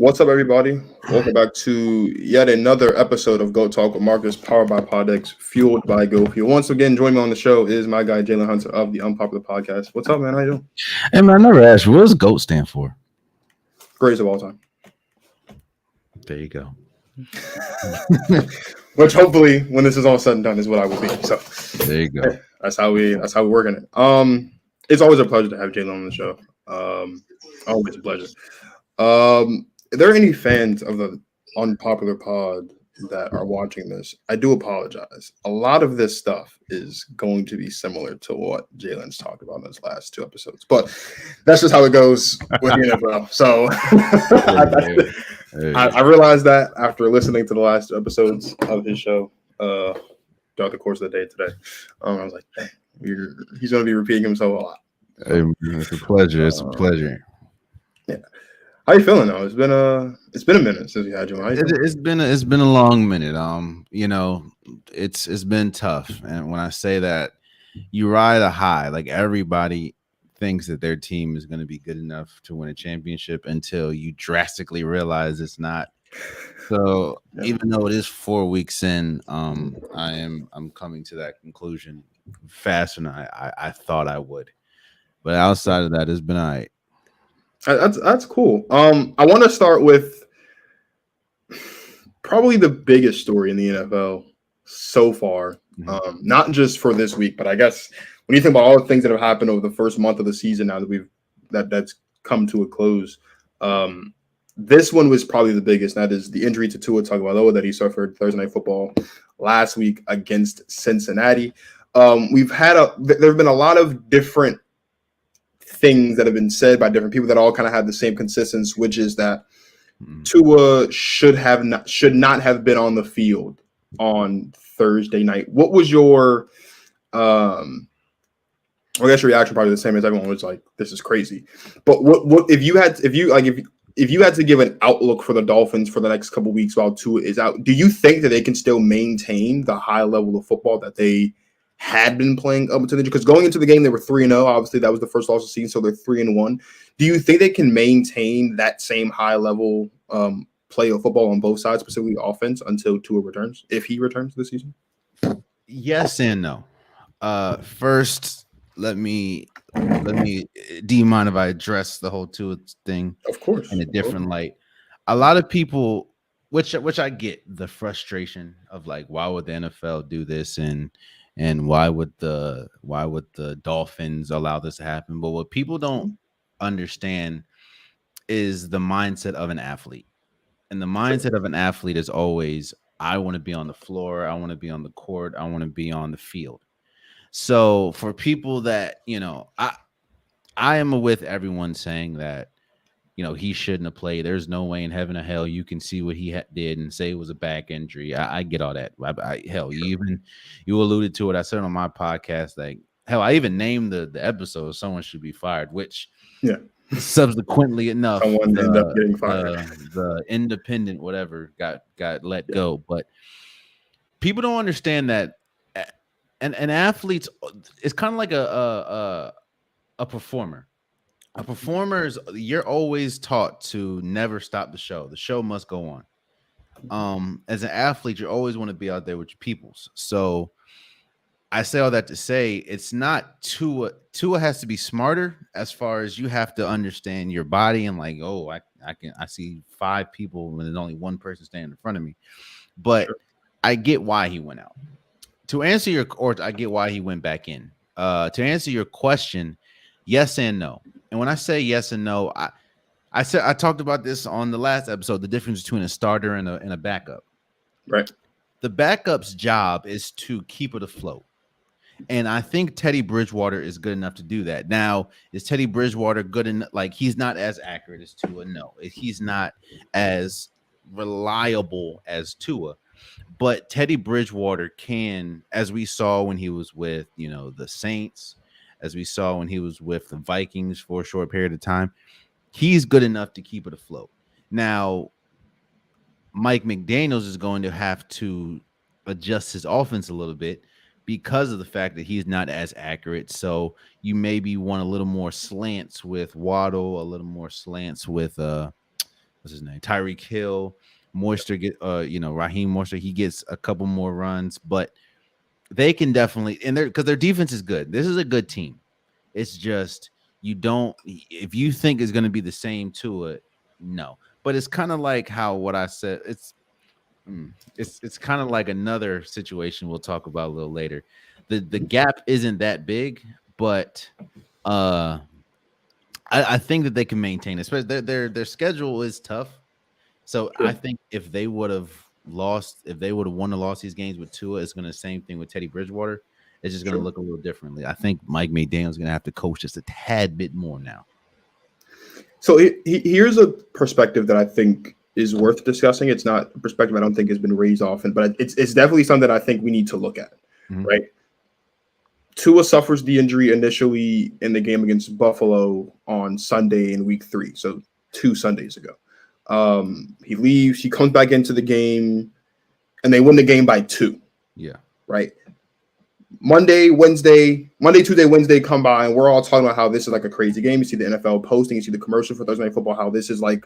What's up, everybody? Welcome back to yet another episode of Go Talk with Marcus, powered by Podex, fueled by GoFuel. Once again, joining me on the show is my guy Jalen Hunter of the Unpopular podcast. What's up, man? How you doing? Hey man, I never asked you, what does GOAT stand for? Greatest of all time. There you go. Which hopefully, when this is all said and done, is what I will be. So there you go. That's how we're working it. It's always a pleasure to have Jalen on the show. Always a pleasure. Are there any fans of the Unpopular pod that are watching this? I do apologize. A lot of this stuff is going to be similar to what Jalen's talked about in his last two episodes, but that's just how it goes with the NFL. So I realized that after listening to the last two episodes of his show throughout the course of the day today. I was like, dang, he's going to be repeating himself a lot. Hey, it's a pleasure. It's a pleasure. Yeah. How you feeling though? It's been a minute since we had you on. It's been a long minute. It's been tough, and when I say that, you ride a high. Like everybody thinks that their team is going to be good enough to win a championship until you drastically realize it's not. So even though it is 4 weeks in, I'm coming to that conclusion faster than I thought I would. But outside of that, it's been all right. That's cool. I want to start with probably the biggest story in the NFL so far. Not just for this week, but I guess when you think about all the things that have happened over the first month of the season, now that that's come to a close, this one was probably the biggest. And that is the injury to Tua Tagovailoa that he suffered Thursday Night Football last week against Cincinnati. There have been a lot of different things that have been said by different people that all kind of have the same consistency, which is that Tua should not have been on the field on Thursday night. What was your I guess your reaction probably the same as everyone was like, this is crazy. But what if you had to give an outlook for the Dolphins for the next couple of weeks while Tua is out, do you think that they can still maintain the high level of football that they had been playing up until because going into the game they were 3-0. Obviously, that was the first loss of the season, so they're 3-1. Do you think they can maintain that same high level play of football on both sides, specifically offense, until Tua returns, if he returns this season? Yes and no. First, let me. Do you mind if I address the whole Tua thing? Of course, in a different light. A lot of people, which I get the frustration of like, why would the NFL do this and why would the Dolphins allow this to happen? But what people don't understand is the mindset of an athlete. And the mindset of an athlete is always, I want to be on the floor, I want to be on the court, I want to be on the field. So for people that, I am with everyone saying that, he shouldn't have played. There's no way in heaven or hell you can see what he did and say it was a back injury. I get all that. You alluded to it. I said on my podcast, like, hell, I even named the episode "Someone Should Be Fired," which subsequently enough, someone ended up getting fired. The independent whatever got let go. But people don't understand that, and athletes, it's kind of like a performer. A performer is, you're always taught to never stop the show. The show must go on. As an athlete, you always want to be out there with your peoples. So I say all that to say it's not Tua. Tua has to be smarter as far as you have to understand your body and like, oh, I see 5 people when there's only one person standing in front of me. But I get why he went out. I get why he went back in. To answer your question, yes and no. And when I say yes and no, I talked about this on the last episode, the difference between a starter and a backup. Right. The backup's job is to keep it afloat. And I think Teddy Bridgewater is good enough to do that. Now, is Teddy Bridgewater good enough? Like, he's not as accurate as Tua. No, he's not as reliable as Tua. But Teddy Bridgewater can, as we saw when he was with, the Saints, as we saw when he was with the Vikings for a short period of time, he's good enough to keep it afloat. Now, Mike McDaniels is going to have to adjust his offense a little bit because of the fact that he's not as accurate. So you maybe want a little more slants with Waddle, a little more slants with the what's his name? Tyreek Hill, Moisture get Raheem Moisture, he gets a couple more runs, but they can definitely, and because their defense is good. This is a good team. It's just you don't, if you think it's going to be the same to it, no. But it's kind of like how what I said. It's kind of like another situation we'll talk about a little later. The gap isn't that big, but I think that they can maintain, especially their schedule is tough. So I think if they would have lost, if they would have won or lost these games with Tua, it's going to same thing with Teddy Bridgewater. It's just going to look a little differently. I think Mike McDaniel's going to have to coach just a tad bit more now. So here's a perspective that I think is worth discussing. It's not a perspective I don't think has been raised often, but it's definitely something I think we need to look at, right? Tua suffers the injury initially in the game against Buffalo on Sunday in week 3, so 2 Sundays ago. He leaves, he comes back into the game, and they win the game by 2. Yeah. Right? Monday, Tuesday, Wednesday come by, and we're all talking about how this is like a crazy game. You see the NFL posting, you see the commercial for Thursday Night Football, how this is like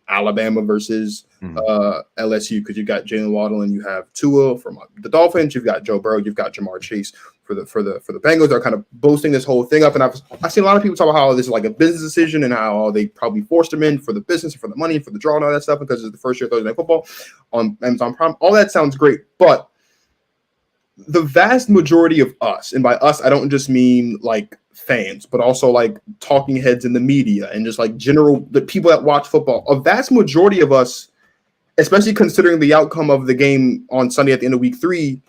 Alabama versus LSU, because you've got Jalen Waddle and you have Tua from the Dolphins, you've got Joe Burrow, you've got Jamar Chase for the Bengals. They're kind of boasting this whole thing up, and I've seen a lot of people talk about how this is like a business decision and how they probably forced him in for the business, for the money, for the draw, and all that stuff because it's the first year of Thursday Night Football on Amazon Prime. All that sounds great, but the vast majority of us, and by us, I don't just mean like fans, but also like talking heads in the media and just like the people that watch football, a vast majority of us, especially considering the outcome of the game on Sunday at the end of week 3,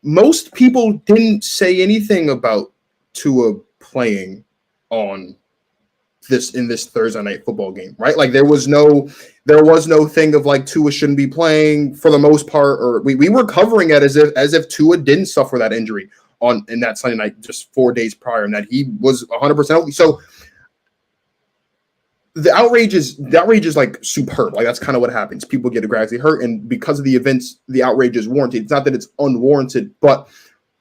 most people didn't say anything about Tua playing in this Thursday Night Football game, right? Like there was no thing of like Tua shouldn't be playing for the most part, or we were covering it as if Tua didn't suffer that injury in that Sunday night just 4 days prior, and that he was 100% healthy. So the outrage is like superb. Like that's kind of what happens. People get aggressively hurt, and because of the events, the outrage is warranted. It's not that it's unwarranted, but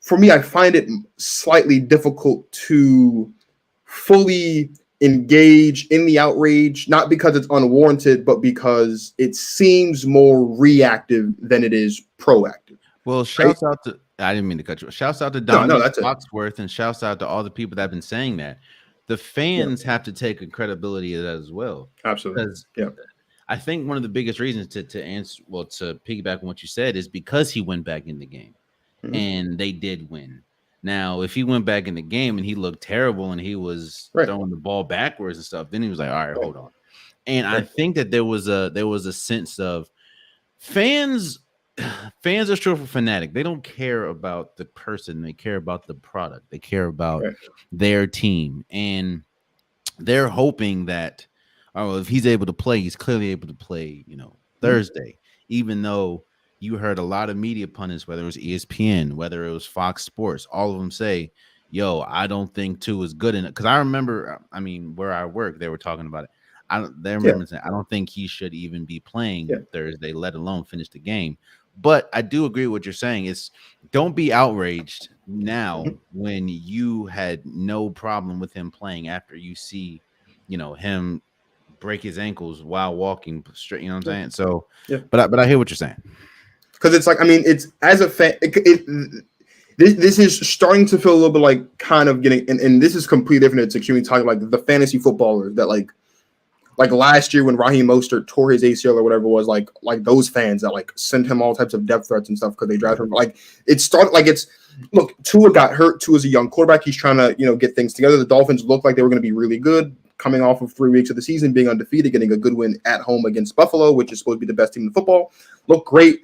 for me, I find it slightly difficult to fully engage in the outrage, not because it's unwarranted, but because it seems more reactive than it is proactive. Well, shouts out to, I didn't mean to cut you. Shouts out to Dominic Foxworth, and shouts out to all the people that have been saying that. The fans have to take a credibility of that as well. Absolutely. Yeah. I think one of the biggest reasons to piggyback on what you said is because he went back in the game and they did win. Now, if he went back in the game and he looked terrible and he was throwing the ball backwards and stuff, then he was like, all right, hold on. And I think that there was a sense of fans are short for fanatic. They don't care about the person. They care about the product. They care about their team. And they're hoping that, if he's able to play, he's clearly able to play, Thursday, even though you heard a lot of media pundits, whether it was ESPN, whether it was Fox Sports, all of them say, yo, I don't think Tua is good enough. Because I remember, where I work, they were talking about it. Saying, I don't think he should even be playing Thursday, let alone finish the game. But I do agree with what you're saying. Don't be outraged now when you had no problem with him playing after you see, him break his ankles while walking straight. You know what I'm saying? So, but I hear what you're saying. Because it's like, it's as a fan, this is starting to feel a little bit like kind of getting, and this is completely different. It's extremely talking like the fantasy footballers that like last year when Raheem Mostert tore his ACL or whatever it was, like those fans that like sent him all types of depth threats and stuff because they drafted him. Like it started like look, Tua got hurt. Tua's a young quarterback. He's trying to get things together. The Dolphins looked like they were going to be really good coming off of 3 weeks of the season, being undefeated, getting a good win at home against Buffalo, which is supposed to be the best team in football. Looked great.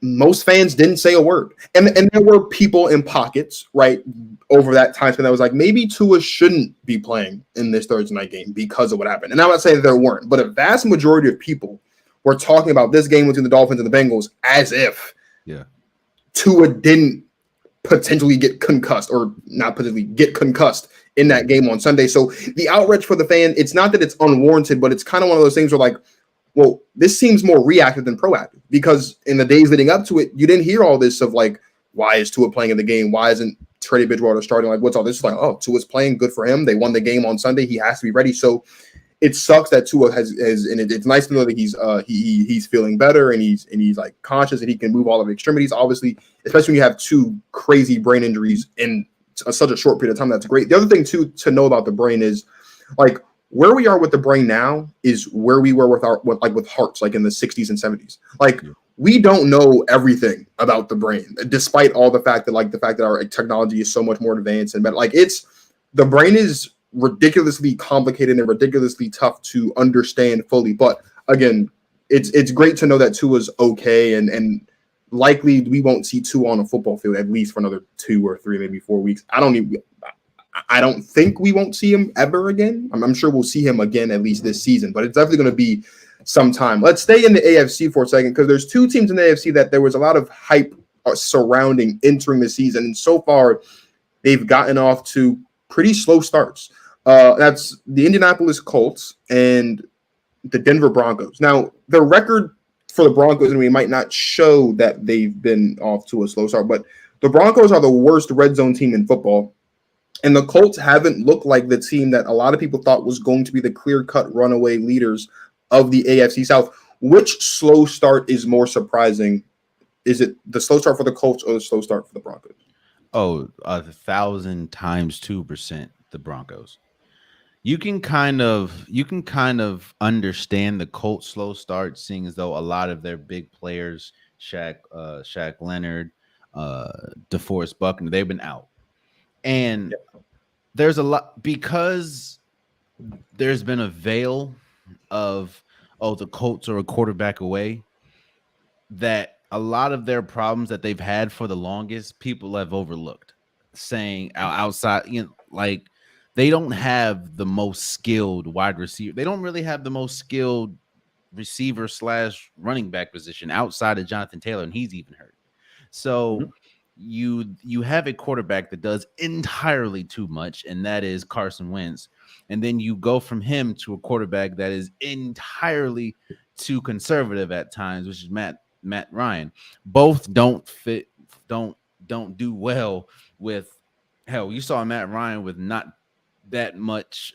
Most fans didn't say a word. And there were people in pockets, right, over that time span that was like, maybe Tua shouldn't be playing in this Thursday night game because of what happened. And I'm not saying that there weren't, but a vast majority of people were talking about this game between the Dolphins and the Bengals as if Tua didn't potentially get concussed, or not potentially get concussed in that game on Sunday. So the outrage for the fan, it's not that it's unwarranted, but it's kind of one of those things where like, well, this seems more reactive than proactive, because in the days leading up to it, you didn't hear all this of like, why is Tua playing in the game? Why isn't Teddy Bridgewater starting? Like, what's all this? It's like, oh, Tua's playing, good for him. They won the game on Sunday. He has to be ready. So it sucks that Tua has and it's nice to know that he's feeling better and he's like conscious and he can move all of the extremities. Obviously, especially when you have two crazy brain injuries in such a short period of time, that's great. The other thing too to know about the brain is like where we are with the brain now is where we were with hearts, like in the 60s and 70s. Like we don't know everything about the brain, despite all the fact that our technology is so much more advanced and better. Like the brain is ridiculously complicated and ridiculously tough to understand fully. But again, it's great to know that Tua's okay and likely we won't see Tua on a football field at least for another 2 or 3, maybe 4 weeks. I don't think we won't see him ever again. I'm sure we'll see him again at least this season, but it's definitely going to be some time. Let's stay in the AFC for a second because there's two teams in the AFC that there was a lot of hype surrounding entering the season, and so far they've gotten off to pretty slow starts. That's the Indianapolis Colts and the Denver Broncos. Now, the record for the Broncos, and we might not show that they've been off to a slow start, but the Broncos are the worst red zone team in football. And the Colts haven't looked like the team that a lot of people thought was going to be the clear-cut runaway leaders of the AFC South. Which slow start is more surprising? Is it the slow start for the Colts or the slow start for the Broncos? Oh, 1,000 times 2% the Broncos. You can kind of understand the Colts slow start, seeing as though a lot of their big players, Shaq Leonard, DeForest Buckner, they've been out. And there's a lot because there's been a veil of the Colts are a quarterback away, that a lot of their problems that they've had for the longest people have overlooked, saying outside, like they don't have the most skilled wide receiver. They don't really have the most skilled receiver / running back position outside of Jonathan Taylor, and he's even hurt. So you have a quarterback that does entirely too much, and that is Carson Wentz. And then you go from him to a quarterback that is entirely too conservative at times, which is Matt Ryan. Both don't fit, don't do well with hell. You saw Matt Ryan with not that much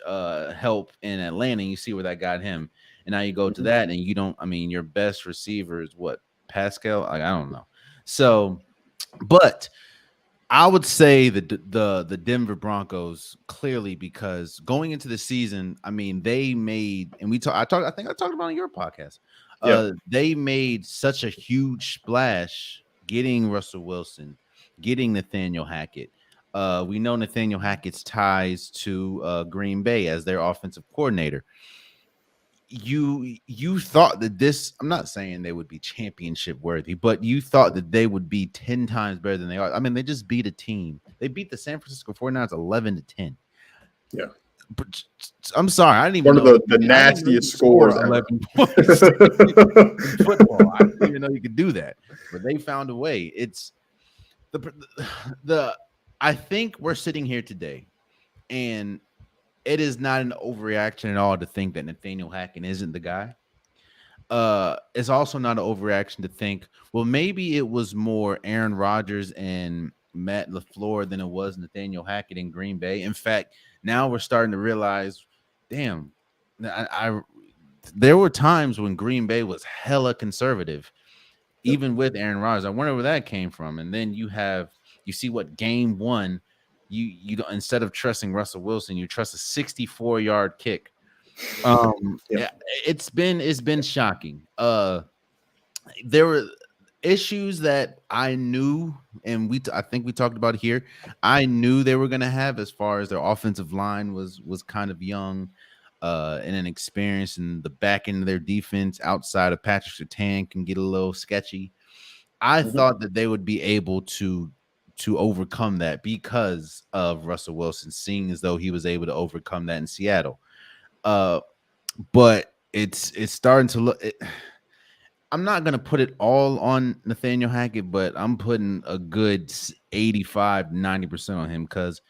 help in Atlanta. You see where that got him. And now you go to that and you don't, your best receiver is what? Pascal? I don't know. So, but I would say the Denver Broncos clearly, because going into the season, they made, and I think I talked about on your podcast. They made such a huge splash getting Russell Wilson, getting Nathaniel Hackett. We know Nathaniel Hackett's ties to Green Bay as their offensive coordinator. You thought that this, I'm not saying they would be championship worthy, but you thought that they would be 10 times better than they are. They just beat a team. They beat the San Francisco 49ers 11-10. Yeah. But I'm sorry, I didn't even know one of the nastiest scores ever. 11 points in football. I didn't even know you could do that, but they found a way. It's the I think we're sitting here today, and it is not an overreaction at all to think that Nathaniel Hackett isn't the guy. It's also not an overreaction to think, well, maybe it was more Aaron Rodgers and Matt LaFleur than it was Nathaniel Hackett in Green Bay. In fact, now we're starting to realize, damn, there were times when Green Bay was hella conservative, even with Aaron Rodgers. I wonder where that came from. And then you see what game one, you don't, instead of trusting Russell Wilson, you trust a 64-yard kick. It's been shocking. There were issues that I knew, and I think we talked about it here. I knew they were going to have, as far as their offensive line was kind of young and inexperienced, and the back end of their defense outside of Patrick Surtain can get a little sketchy. I thought that they would be able to overcome that because of Russell Wilson, seeing as though he was able to overcome that in Seattle. But it's starting to look. I'm not going to put it all on Nathaniel Hackett, but I'm putting a good 85-90% on him, because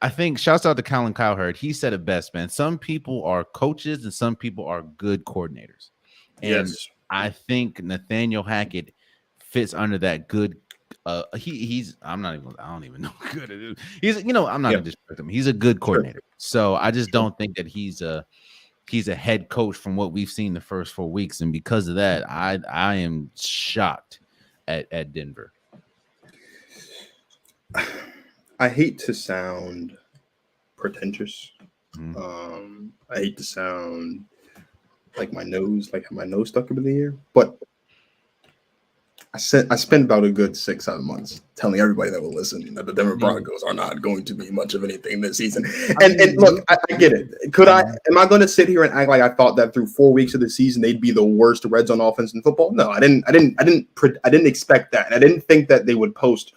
I think, shouts out to Colin Cowherd, he said it best, man. Some people are coaches and some people are good coordinators. And I think Nathaniel Hackett fits under that good. I don't even know good at it. I'm not going to disrespect him. He's a good coordinator. So I just don't think that he's a he's a head coach from what we've seen the first 4 weeks, and because of that, I am shocked at Denver. I hate to sound pretentious. I hate to sound like my nose stuck up in the air, but I spent about a good 6-7 months telling everybody that will listen that the Denver Broncos are not going to be much of anything this season. And look, I get it. Am I going to sit here and act like I thought that through 4 weeks of the season they'd be the worst red zone offense in football? No, I didn't expect that. And I didn't think that they would post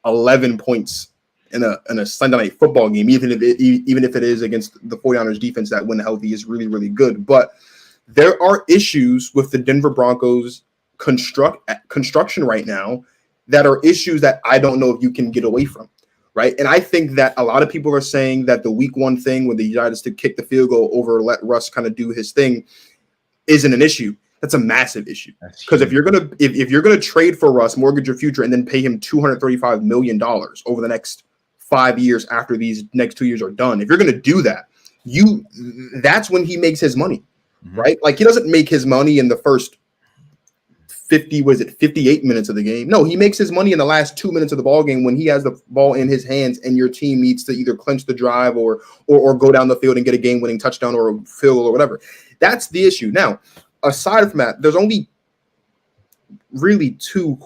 11 points in a Sunday night football game, even if it is against the 49ers defense that, when healthy, is really, really good. But there are issues with the Denver Broncos construction right now that are issues that I don't know if you can get away from, right? And I think that a lot of people are saying that the week one thing when they decided to kick the field goal over, let Russ kind of do his thing, isn't an issue. That's a massive issue, because if you're gonna trade for Russ, mortgage your future, and then pay him $235 million over the next 5 years after these next 2 years are done, if you're gonna do that, that's when he makes his money, right? Like, he doesn't make his money in the first 58 minutes of the game. No, he makes his money in the last 2 minutes of the ball game when he has the ball in his hands and your team needs to either clinch the drive or go down the field and get a game-winning touchdown or a field goal or whatever. That's the issue. Now, aside from that, there's only really two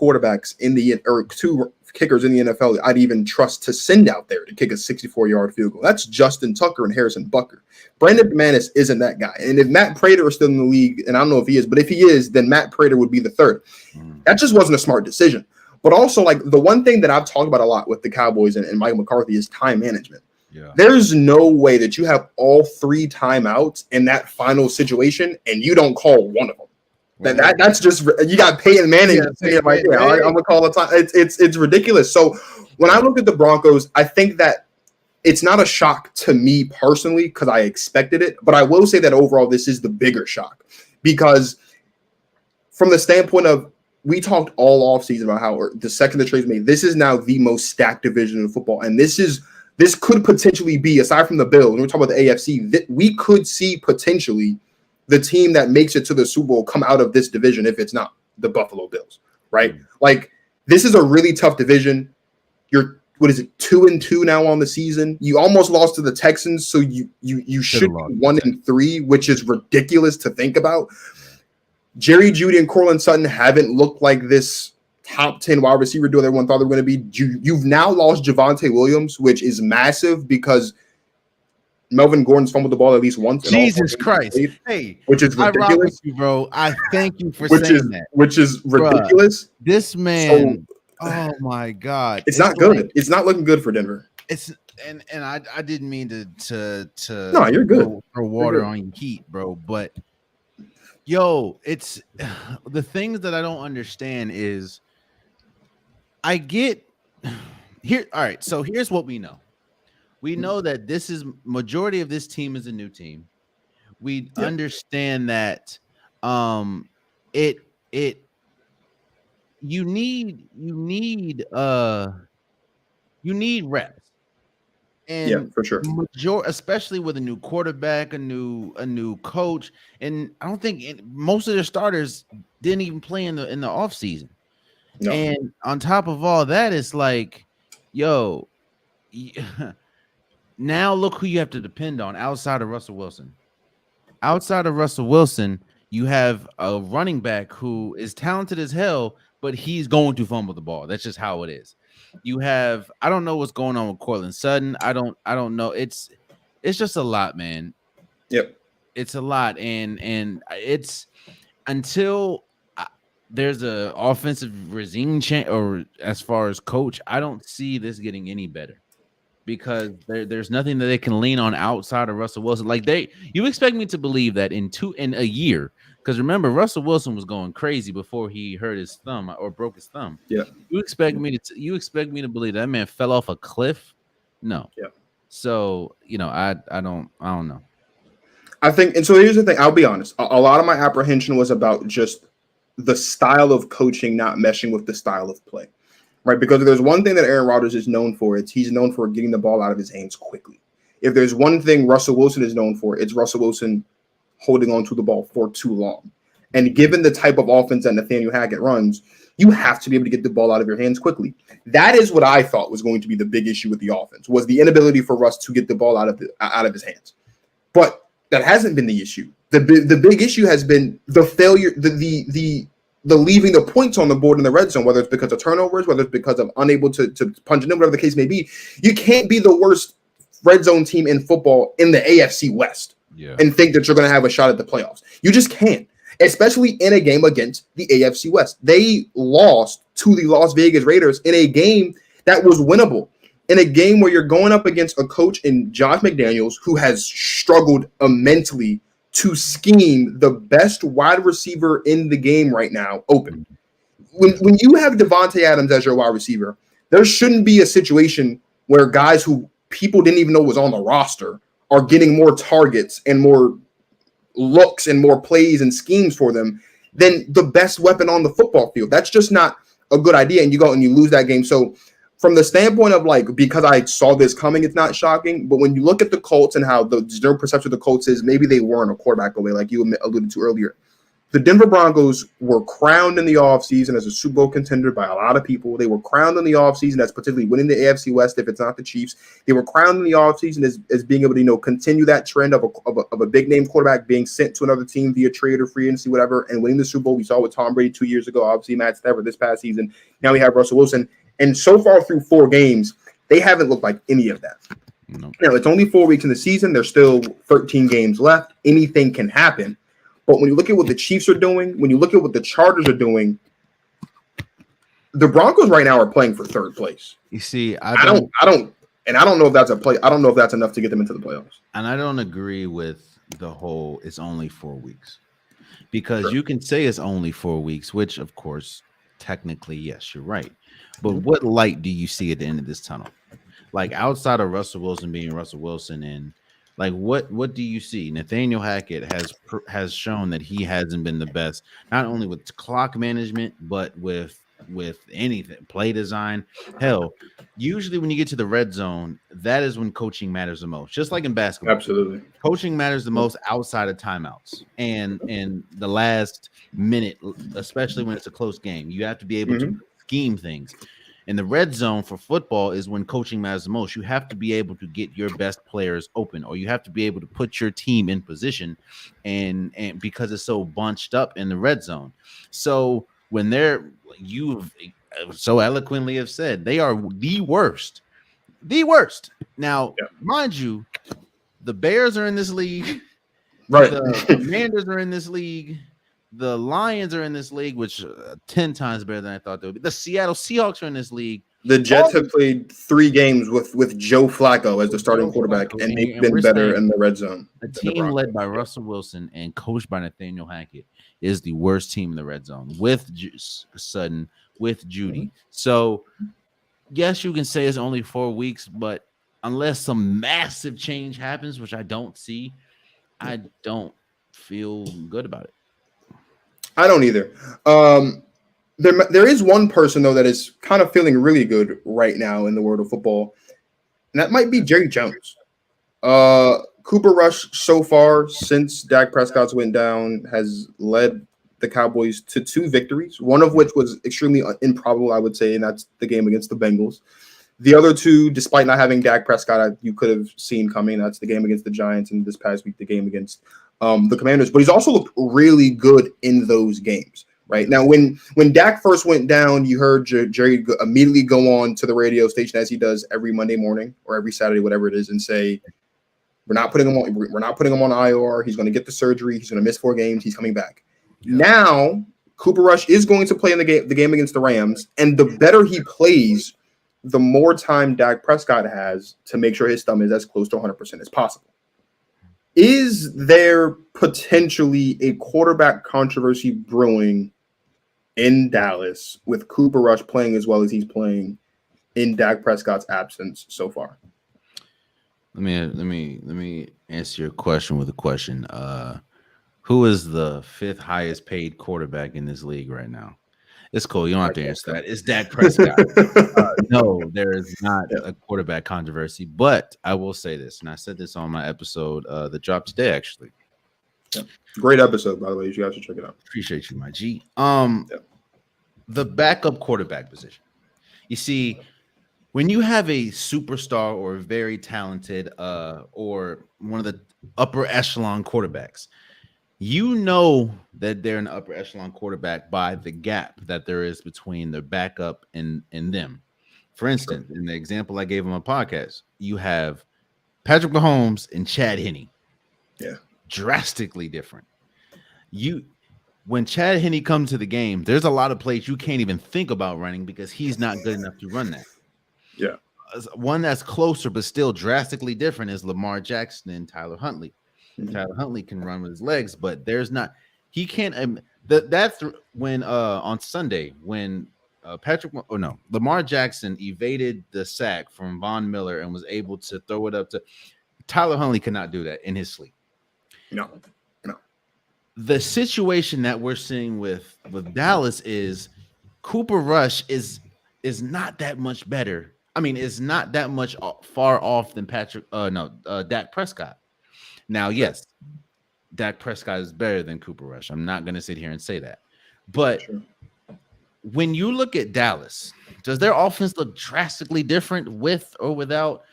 kickers in the NFL I'd even trust to send out there to kick a 64-yard field goal. That's Justin Tucker and Harrison Butker. Brandon McManus isn't that guy. And if Matt Prater is still in the league, and I don't know if he is, but if he is, then Matt Prater would be the third. That just wasn't a smart decision. But also, like, the one thing that I've talked about a lot with the Cowboys and Mike McCarthy is time management. Yeah. There's no way that you have all 3 timeouts in that final situation and you don't call one of them. That's just, you got Peyton Manning right there. I'm gonna call it time. It's ridiculous. So when I look at the Broncos, I think that it's not a shock to me personally because I expected it, but I will say that overall this is the bigger shock, because from the standpoint of, we talked all offseason about how the second the trade's made, this is now the most stacked division in football, and this could potentially be, aside from the Bills, when we're talking about the AFC, that we could see potentially the team that makes it to the Super Bowl come out of this division if it's not the Buffalo Bills, right? Like, this is a really tough division. You're, 2-2 now on the season. You almost lost to the Texans, so you should be 1-3, which is ridiculous to think about. Jerry Jeudy and Courtland Sutton haven't looked like this top 10 wide receiver duo that everyone thought they were going to be. You've now lost Javonte Williams, which is massive because Melvin Gordon's fumbled the ball at least once. Jesus Christ. Hey, which is ridiculous. I rock with you, bro. I thank you for saying that. Which is ridiculous. Bruh, this man, oh my God. It's not good. Like, it's not looking good for Denver. And I didn't mean to no, you're good. Throw water on your heat, bro. But yo, it's the things that I don't understand is I get here. All right, so here's what we know. We know that this is majority of this team is a new team. We understand that you need reps. And for sure. Especially with a new quarterback, a new coach, and I don't think most of their starters didn't even play in the offseason. No. And on top of all that, it's like, yo, now look who you have to depend on outside of Russell Wilson. Outside of Russell Wilson, you have a running back who is talented as hell, but he's going to fumble the ball. That's just how it is. You have, I don't know what's going on with Courtland Sutton. I don't know. It's just a lot, man. Yep. It's a lot. And it's until there's a offensive regime change, or as far as coach, I don't see this getting any better, because there's nothing that they can lean on outside of Russell Wilson. Like, you expect me to believe that in a year, because remember, Russell Wilson was going crazy before he hurt his thumb or broke his thumb. Yeah. You expect me to believe that man fell off a cliff? No. Yeah. So, I don't know. I think, and so here's the thing, I'll be honest. A lot of my apprehension was about just the style of coaching not meshing with the style of play. Right, because if there's one thing that Aaron Rodgers is known for, he's known for getting the ball out of his hands quickly. If there's one thing Russell Wilson is known for, it's Russell Wilson holding on to the ball for too long. And given the type of offense that Nathaniel Hackett runs, you have to be able to get the ball out of your hands quickly. That is what I thought was going to be the big issue with the offense, was the inability for Russ to get the ball out of his hands. But that hasn't been the issue. The big issue has been the failure, the leaving the points on the board in the red zone, whether it's because of turnovers, whether it's because of unable to punch it in, whatever the case may be. You can't be the worst red zone team in football in the AFC West and think that you're going to have a shot at the playoffs. You just can't. Especially in a game against the AFC West. They lost to the Las Vegas Raiders in a game that was winnable. In a game where you're going up against a coach in Josh McDaniels who has struggled immensely to scheme the best wide receiver in the game right now open. When you have Devontae Adams as your wide receiver, there shouldn't be a situation where guys who people didn't even know was on the roster are getting more targets and more looks and more plays and schemes for them than the best weapon on the football field. That's just not a good idea. And you go and you lose that game. So from the standpoint of like, because I saw this coming, it's not shocking. But when you look at the Colts and how the general perception of the Colts is maybe they weren't a quarterback away, like you alluded to earlier. The Denver Broncos were crowned in the offseason as a Super Bowl contender by a lot of people. They were crowned in the offseason as particularly winning the AFC West if it's not the Chiefs. They were crowned in the offseason as being able to, continue that trend of a big-name quarterback being sent to another team via trade or free agency, whatever, and winning the Super Bowl. We saw with Tom Brady 2 years ago, obviously Matt Stafford this past season. Now we have Russell Wilson. And so far through 4 games, they haven't looked like any of that. No. Now, it's only 4 weeks in the season. There's still 13 games left. Anything can happen. But when you look at what the Chiefs are doing, when you look at what the Chargers are doing, the Broncos right now are playing for 3rd place. You see, I don't know if that's a play. I don't know if that's enough to get them into the playoffs. And I don't agree with the whole it's only 4 weeks. Because you can say it's only 4 weeks, which of course, technically, yes, you're right. But what light do you see at the end of this tunnel? Like outside of Russell Wilson being Russell Wilson, and like what do you see? Nathaniel Hackett has shown that he hasn't been the best, not only with clock management, but with anything, play design. Hell, usually when you get to the red zone, that is when coaching matters the most. Just like in basketball, absolutely, coaching matters the most outside of timeouts and the last minute, especially when it's a close game. You have to be able to scheme things. And the red zone for football is when coaching matters the most. You have to be able to get your best players open, or you have to be able to put your team in position, and because it's so bunched up in the red zone. So when you so eloquently have said they are the worst. Now, mind you, the Bears are in this league, right? The Commanders are in this league. The Lions are in this league, which 10 times better than I thought they would be. The Seattle Seahawks are in this league. The Jets have played 3 games with Joe Flacco as the starting quarterback, and they've been better in the red zone. A team led by Russell Wilson and coached by Nathaniel Hackett is the worst team in the red zone with Sutton, with Judy. So, yes, you can say it's only 4 weeks, but unless some massive change happens, which I don't see, I don't feel good about it. I don't either. There is one person, though, that is kind of feeling really good right now in the world of football, and that might be Jerry Jones. Cooper Rush, so far, since Dak Prescott went down, has led the Cowboys to 2 victories, one of which was extremely improbable, I would say, and that's the game against the Bengals. The other 2, despite not having Dak Prescott, you could have seen coming. That's the game against the Giants, and this past week, the game against the Commanders. But he's also looked really good in those games. Right now, when Dak first went down, you heard Jerry immediately go on to the radio station, as he does every Monday morning or every Saturday, whatever it is, and say, "We're not putting him on IR. He's going to get the surgery. He's going to miss 4 games. He's coming back." Yeah. Now, Cooper Rush is going to play in the game against the Rams, and the better he plays, the more time Dak Prescott has to make sure his thumb is as close to 100% as possible. Is there potentially a quarterback controversy brewing in Dallas with Cooper Rush playing as well as he's playing in Dak Prescott's absence so far? Let me answer your question with a question. Who is the 5th highest paid quarterback in this league right now? It's cool. You don't have to answer that. It's Dak Prescott. No, there is not a quarterback controversy, but I will say this, and I said this on my episode that dropped today, actually. Yeah. Great episode, by the way. You guys should check it out. Appreciate you, my G. Yeah. The backup quarterback position. You see, when you have a superstar or very talented or one of the upper echelon quarterbacks, you know that they're an upper echelon quarterback by the gap that there is between their backup and them. For instance, in the example I gave on my podcast, you have Patrick Mahomes and Chad Henne. Yeah. Drastically different. When Chad Henne comes to the game, there's a lot of plays you can't even think about running because he's not good enough to run that. Yeah. One that's closer but still drastically different is Lamar Jackson and Tyler Huntley. Mhm. Tyler Huntley can run with his legs, but there's not. He can't. When on Sunday when Lamar Jackson evaded the sack from Von Miller and was able to throw it up to Tyler Huntley. Cannot do that in his sleep. No. The situation that we're seeing with Dallas is Cooper Rush is not that much better. I mean, it's not that much far off than Dak Prescott. Now, yes, Dak Prescott is better than Cooper Rush. I'm not going to sit here and say that. But when you look at Dallas, does their offense look drastically different with or without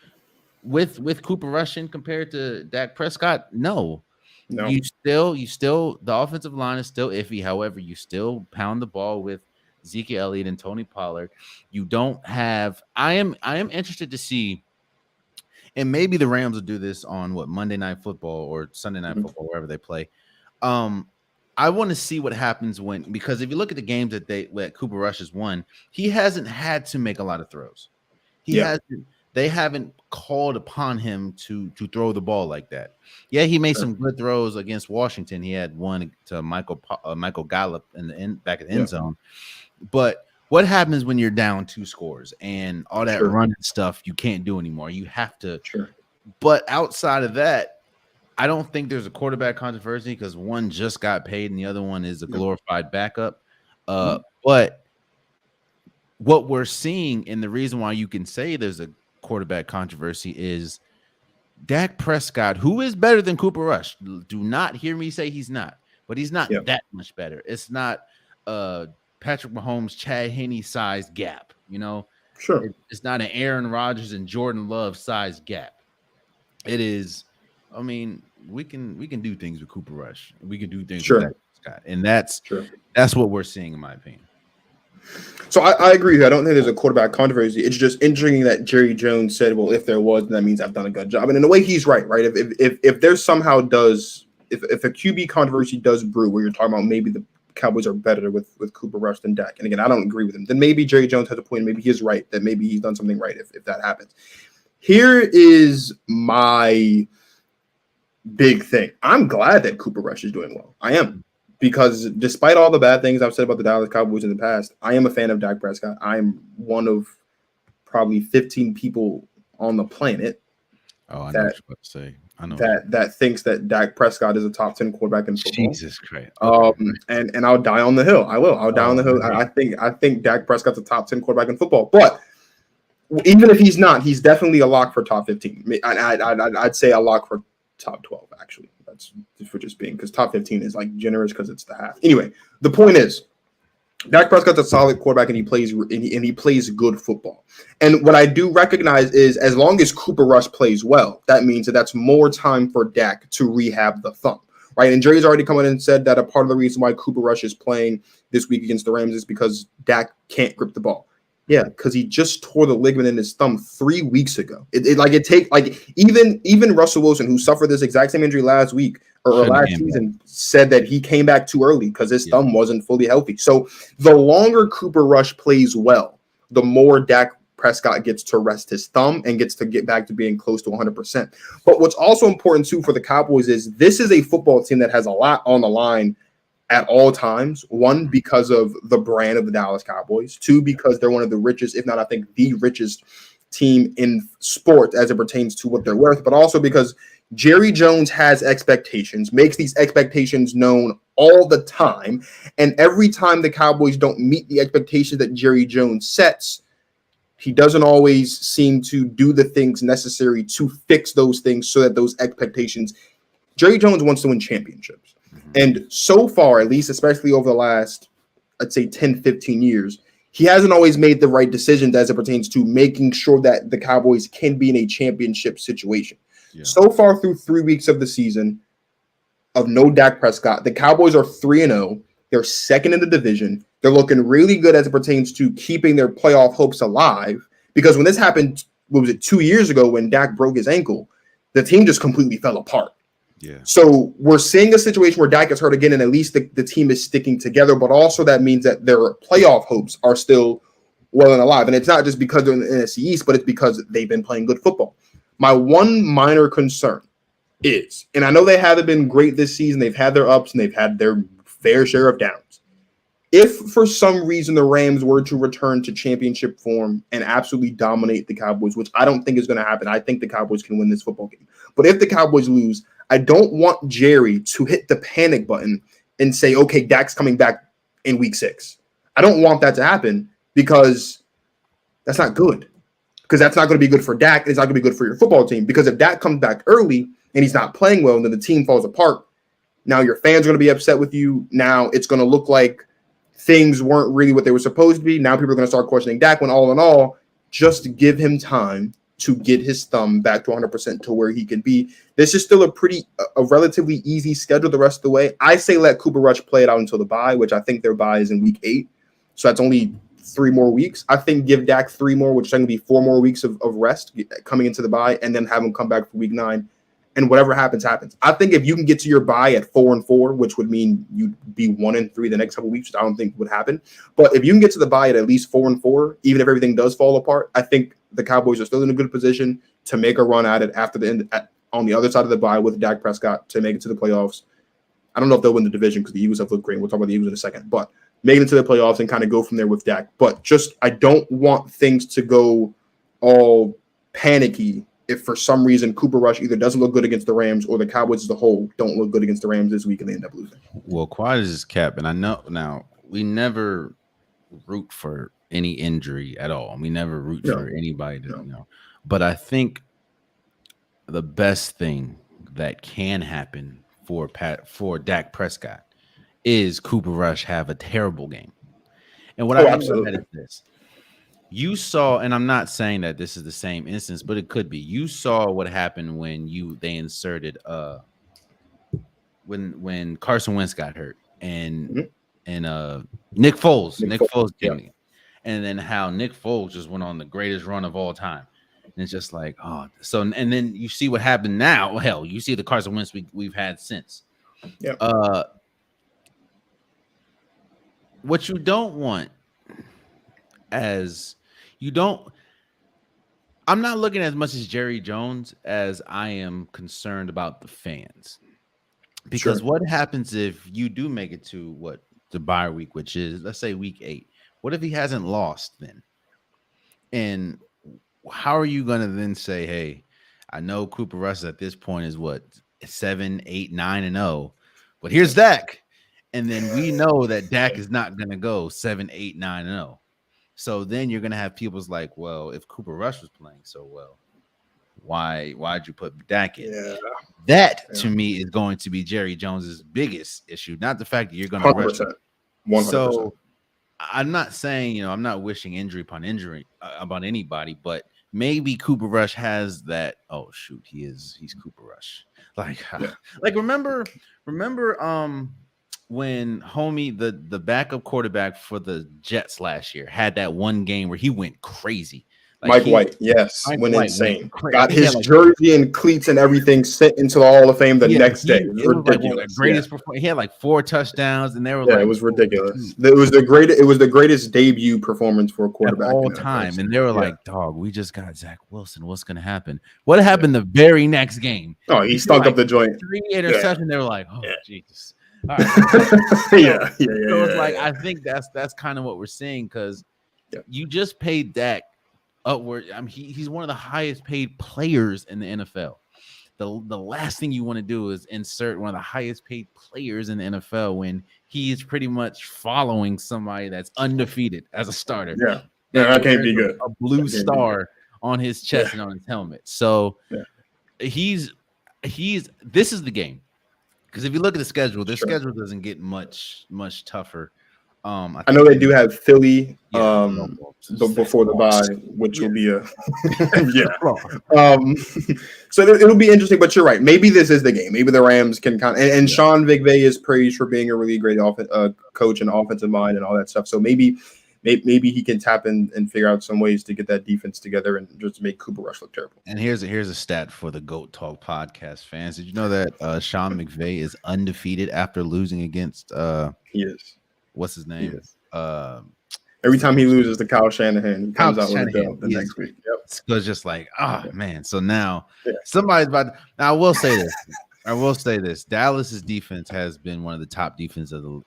with Cooper Rush in compared to Dak Prescott? No. You still the offensive line is still iffy. However, you still pound the ball with Zeke Elliott and Tony Pollard. You don't have. I am interested to see, and maybe the Rams will do this on Monday Night Football or Sunday Night Football, wherever they play. I want to see what happens because if you look at the games that Cooper Rush has won, he hasn't had to make a lot of throws. They haven't called upon him to throw the ball like that. Yeah, he made some good throws against Washington. He had one to Michael Gallup back in the end zone. But what happens when you're down 2 scores and all that running stuff you can't do anymore? You have to. But outside of that, I don't think there's a quarterback controversy because one just got paid and the other one is a glorified backup. But what we're seeing, and the reason why you can say there's a quarterback controversy, is Dak Prescott, who is better than Cooper Rush. Do not hear me say he's not, but he's not that much better. It's not Patrick Mahomes, Chad Henne size gap. It's not an Aaron Rodgers and Jordan Love size gap. It is. I mean, we can do things with Cooper Rush. We can do things with Dak Prescott, and that's what we're seeing, in my opinion. So I agree with you. I don't think there's a quarterback controversy. It's just interesting that Jerry Jones said, well, if there was, then that means I've done a good job. And in a way, he's right? If there somehow if a QB controversy does brew where you're talking about maybe the Cowboys are better with Cooper Rush than Dak, and again, I don't agree with him, then maybe Jerry Jones has a point. Maybe he is right that maybe he's done something right if that happens. Here is my big thing. I'm glad that Cooper Rush is doing well. I am. Because despite all the bad things I've said about the Dallas Cowboys in the past, I am a fan of Dak Prescott. I am one of probably 15 people on the planet know what you're about to say. I know that thinks that Dak Prescott is a top 10 quarterback in football. Jesus Christ. Okay. And I'll die on the hill. I will. I'll die on the hill. I think Dak Prescott's a top 10 quarterback in football. But even if he's not, he's definitely a lock for top 15. I'd say a lock for top 12, actually. That's for just being, because top 15 is like generous because it's the half. Anyway, the point is, Dak Prescott's a solid quarterback and he plays good football. And what I do recognize is as long as Cooper Rush plays well, that means that's more time for Dak to rehab the thumb, right? And Jerry's already come in and said that a part of the reason why Cooper Rush is playing this week against the Rams is because Dak can't grip the ball. Yeah, because he just tore the ligament in his thumb 3 weeks ago. Even Russell Wilson, who suffered this exact same injury last week or last season, said that he came back too early because his thumb wasn't fully healthy. So the longer Cooper Rush plays well, the more Dak Prescott gets to rest his thumb and gets to get back to being close to 100%. But what's also important too for the Cowboys is this is a football team that has a lot on the line at all times. One, because of the brand of the Dallas Cowboys. Two, because they're one of the richest, if not, I think, the richest team in sport as it pertains to what they're worth. But also because Jerry Jones has expectations, makes these expectations known all the time. And every time the Cowboys don't meet the expectations that Jerry Jones sets, he doesn't always seem to do the things necessary to fix those things so that those expectations Jerry Jones wants to win championships. And so far, at least, especially over the last, I'd say 10, 15 years, he hasn't always made the right decisions as it pertains to making sure that the Cowboys can be in a championship situation. Yeah. So far through 3 weeks of the season of no Dak Prescott, the Cowboys are 3-0. They're second in the division. They're looking really good as it pertains to keeping their playoff hopes alive. Because when this happened, what was it, 2 years ago when Dak broke his ankle, the team just completely fell apart. Yeah. So we're seeing a situation where Dak is hurt again, and at least the team is sticking together, but also that means that their playoff hopes are still well and alive. And it's not just because they're in the NFC East, but it's because they've been playing good football. My one minor concern is, and I know they haven't been great this season, they've had their ups and they've had their fair share of downs. If for some reason the Rams were to return to championship form and absolutely dominate the Cowboys, which I don't think is going to happen, I think the Cowboys can win this football game. But if the Cowboys lose, I don't want Jerry to hit the panic button and say, okay, Dak's coming back in week 6. I don't want that to happen because that's not good. Because that's not going to be good for Dak. It's not going to be good for your football team. Because if Dak comes back early and he's not playing well and then the team falls apart, now your fans are going to be upset with you. Now it's going to look like things weren't really what they were supposed to be. Now people are going to start questioning Dak when all in all, just give him time to get his thumb back to 100% to where he can be. This is still a relatively easy schedule the rest of the way. I say let Cooper Rush play it out until the bye, which I think their bye is in week 8. So that's only 3 more weeks. I think give Dak 3 more, which is going to be 4 more weeks of rest coming into the bye, and then have him come back for week 9. And whatever happens, happens. I think if you can get to your bye at 4-4, which would mean you'd be 1-3 the next couple of weeks, which I don't think would happen. But if you can get to the bye at least 4-4, even if everything does fall apart, I think the Cowboys are still in a good position to make a run at it after the end on the other side of the bye with Dak Prescott to make it to the playoffs. I don't know if they'll win the division because the Eagles have looked great. We'll talk about the Eagles in a second, but make it into the playoffs and kind of go from there with Dak. But just I don't want things to go all panicky if for some reason Cooper Rush either doesn't look good against the Rams or the Cowboys as a whole don't look good against the Rams this week and they end up losing. Well, quiet is his cap, and I know now we never root for any injury at all. We never root for anybody to, But I think the best thing that can happen for Dak Prescott is Cooper Rush have a terrible game. And what I mean by that is this. You saw, and I'm not saying that this is the same instance, but it could be. You saw what happened when they inserted when Carson Wentz got hurt and Nick Foles came in. And then how Nick Foles just went on the greatest run of all time. And it's just like, and then you see what happened now. Hell, you see the Carson Wentz we've had since. Yeah. What you don't want I'm not looking as much as Jerry Jones as I am concerned about the fans. Because what happens if you do make it to the bye week, which is, let's say, week 8? What if he hasn't lost then? And how are you going to then say, hey, I know Cooper Rush at this point is 7, 8, 9-0, but here's Dak. And then we know that Dak is not going to go 7, 8, 9-0. So then you're going to have people's like, well, if Cooper Rush was playing so well, why'd you put Dak in? Yeah. That to me is going to be Jerry Jones's biggest issue, not the fact that you're going to rush. 100%. So I'm not saying, I'm not wishing injury upon injury about anybody, but maybe Cooper Rush has that. Oh shoot, he's Cooper Rush. Like remember when homie the backup quarterback for the Jets last year had that one game where he went crazy. Mike White, yes, went insane. Got his jersey and cleats and everything sent into the Hall of Fame the next day. It was ridiculous. He had 4 touchdowns, and they were it was ridiculous. It was the greatest debut performance for a quarterback of all time. And they were like, "Dog, we just got Zach Wilson. What's gonna happen?" What happened the very next game? Oh, he stunk up the joint. 3 interceptions. They were like, "Oh, Jesus." All right. So it's like I think that's kind of what we're seeing because you just paid Dak upward. I mean, he's one of the highest paid players in the NFL. The last thing you want to do is insert one of the highest paid players in the NFL when he is pretty much following somebody that's undefeated as a starter. Yeah, that can't be good. A blue star on his chest and on his helmet. So this is the game. Because if you look at the schedule, their Sure. schedule doesn't get much tougher. I know they do have Philly before the bye, which will be a so it'll be interesting. But you're right. Maybe this is the game. Maybe the Rams can kind of, and Sean McVay is praised for being a really great coach and offensive mind and all that stuff. So maybe he can tap in and figure out some ways to get that defense together and just make Cooper Rush look terrible. And here's a stat for the GOAT Talk podcast fans. Did you know that Sean McVay is undefeated after losing against he is. What's his name? Every time he loses to Kyle Shanahan, he comes out with a dub the next week. Yep. So it's just like, man. So now somebody's about to, now I will say this. Dallas's defense has been one of the top defenses of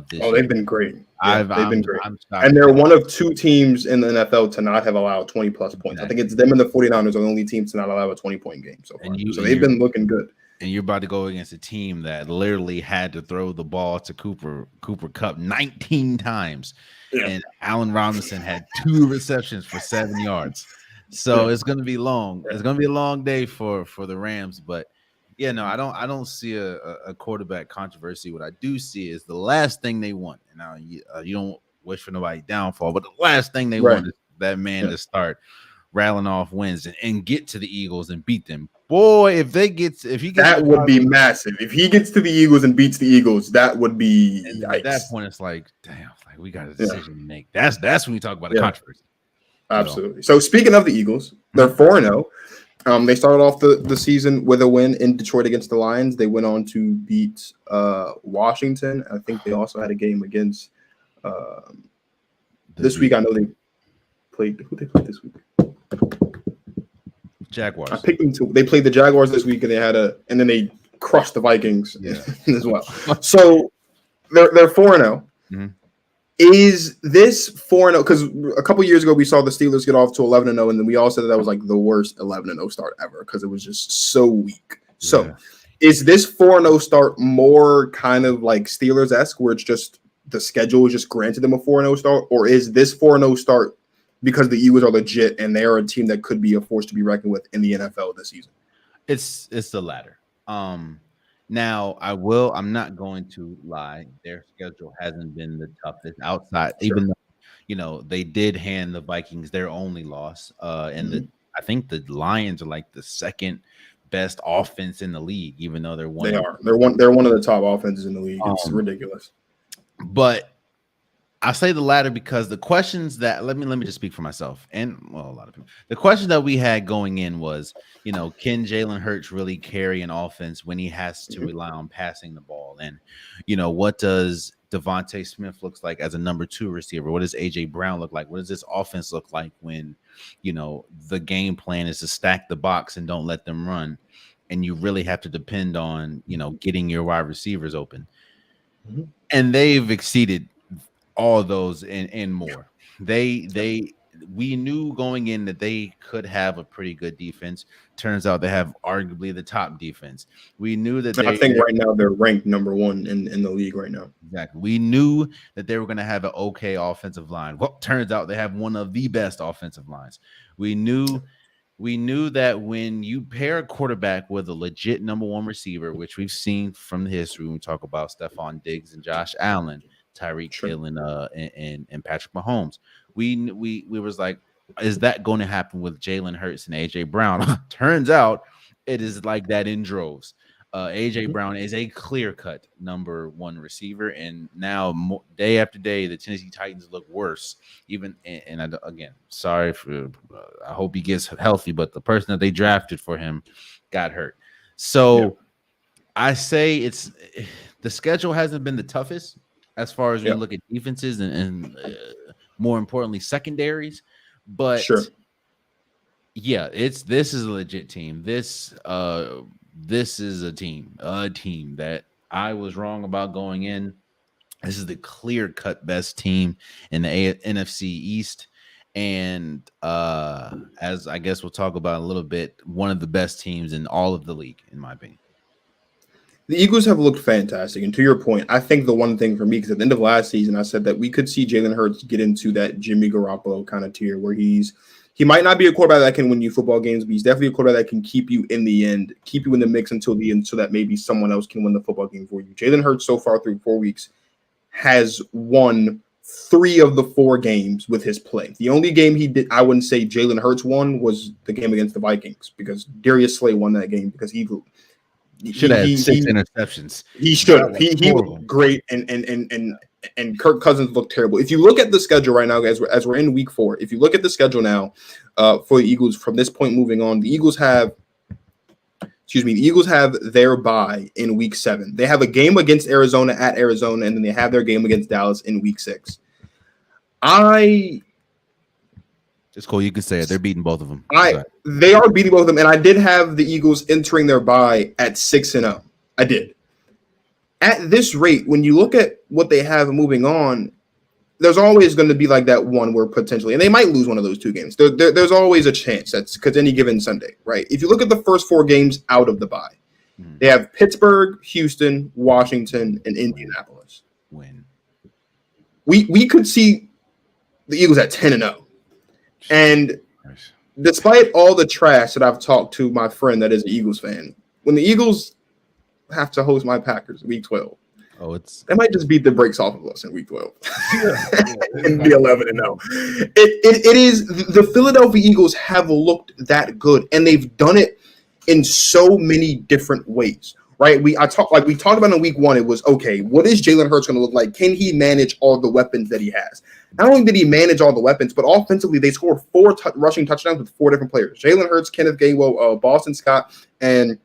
this year. They've been great. They've been great. And they're one of 2 teams in the NFL to not have allowed 20+ points. Exactly. I think it's them and the 49ers are the only teams to not allow a 20-point game so far. So they've been looking good. And you're about to go against a team that literally had to throw the ball to Cooper Kupp 19 times. Yeah. And Allen Robinson had 2 receptions for 7 yards. So it's going to be long. It's going to be a long day for the Rams. But, I don't see a quarterback controversy. What I do see is the last thing they want. And now you don't wish for nobody downfall, but the last thing they want is that man to start rattling off wins and get to the Eagles and beat them. Boy, if he gets that would be massive. If he gets to the Eagles and beats the Eagles, that would be at that point. It's like, damn, like we got a decision to make. That's when we talk about a controversy. Absolutely. So speaking of the Eagles, they're 4-0. They started off the season with a win in Detroit against the Lions. They went on to beat Washington. I think they also had a game against this week. I know they played. Who they played this week? Jaguars. I picked them to. They played the Jaguars this week, and and then they crushed the Vikings as well. So they're 4-0. Mm-hmm. Is this 4-0? Because a couple years ago we saw the Steelers get off to 11-0, and then we all said that was like the worst 11-0 start ever because it was just so weak. So is this 4-0 start more kind of like Steelers-esque, where it's just the schedule is just granted them a 4-0 start, or is this 4-0 start because the Eagles are legit and they are a team that could be a force to be reckoned with in the NFL this season? It's the latter. Now I'm not going to lie. Their schedule hasn't been the toughest outside, even though, they did hand the Vikings their only loss. And I think the Lions are like the second best offense in the league, even though they're one. They're one of the top offenses in the league. It's ridiculous. But I say the latter because the questions that let me just speak for myself and a lot of people. The question that we had going in was, can Jalen Hurts really carry an offense when he has to rely on passing the ball? And, what does Devontae Smith looks like as a number 2 receiver? What does AJ Brown look like? What does this offense look like when, the game plan is to stack the box and don't let them run? And you really have to depend on, getting your wide receivers open. Mm-hmm. And they've exceeded all of those and more. We knew going in that they could have a pretty good defense. Turns out they have arguably the top defense. We knew that I think right now they're ranked number 1 in the league right now. Exactly. We knew that they were going to have an okay offensive line. Well, turns out they have one of the best offensive lines. We knew that when you pair a quarterback with a legit number 1 receiver, which we've seen from the history when we talk about Stephon Diggs and Josh Allen, Tyreek Hill and Patrick Mahomes. We was like, is that going to happen with Jalen Hurts and AJ Brown? Turns out it is like that in droves. AJ Brown is a clear-cut number 1 receiver, and now day after day, the Tennessee Titans look worse. Again, sorry for. I hope he gets healthy, but the person that they drafted for him got hurt. So I say the schedule hasn't been the toughest as far as when you look at defenses and more importantly secondaries, but this is a legit team. This is a team that I was wrong about going in. This is the clear-cut best team in the NFC East, and as I guess we'll talk about a little bit, one of the best teams in all of the league, in my opinion. The Eagles have looked fantastic. And to your point, I think the one thing for me, because at the end of last season, I said that we could see Jalen Hurts get into that Jimmy Garoppolo kind of tier where he's He might not be a quarterback that can win you football games, but he's definitely a quarterback that can keep you in the end, keep you in the mix until the end, so that maybe someone else can win the football game for you. Jalen Hurts so far through 4 weeks has won 3 of the 4 games with his play. The only game he did, I wouldn't say Jalen Hurts won, was the game against the Vikings, because Darius Slay won that game because he should have had 6 interceptions. He should have. He looked great, and Kirk Cousins looked terrible. If you look at the schedule right now, guys, as we're in week 4, if you look at the schedule now for the Eagles from this point moving on, the Eagles have their bye in week 7. They have a game against Arizona at Arizona, and then they have their game against Dallas in week 6. It's cool. You can say it. They're beating both of them. They are beating both of them, and I did have the Eagles entering their bye at 6-0. I did. At this rate, when you look at what they have moving on, there's always going to be like that one where potentially, and they might lose one of those 2 games. There's always a chance. That's because any given Sunday, right? If you look at the first 4 games out of the bye, they have Pittsburgh, Houston, Washington, and Indianapolis. We could see the Eagles at 10-0. And despite all the trash that I've talked to my friend that is an Eagles fan, when the Eagles have to host my Packers week 12, they might just beat the brakes off of us in week 12 and be 11-0. It is the Philadelphia Eagles have looked that good, and they've done it in so many different ways. Right, we talked about in week 1. It was okay. What is Jalen Hurts going to look like? Can he manage all the weapons that he has? Not only did he manage all the weapons, but offensively they scored 4 rushing touchdowns with 4 different players. Jalen Hurts, Kenneth Gainwell, Boston Scott, and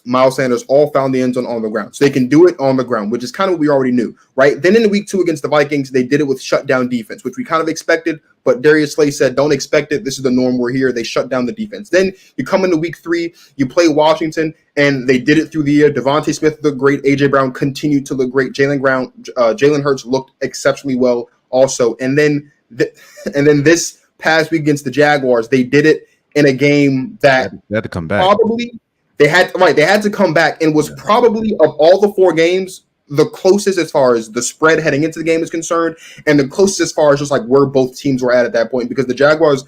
Miles Sanders all found the end zone on the ground. So they can do it on the ground, which is kind of what we already knew, right? Then in week 2 against the Vikings, they did it with shutdown defense, which we kind of expected, but Darius Slay said, don't expect it. This is the norm. We're here. They shut down the defense. Then you come into week 3, you play Washington, and they did it through the year. Devontae Smith looked great. A.J. Brown continued to look great. Jalen Hurts looked exceptionally well also. And then this past week against the Jaguars, they did it in a game that they had to come back. They had to come back, and was probably, of all the 4 games, the closest as far as the spread heading into the game is concerned, and the closest as far as just like where both teams were at that point, because the Jaguars,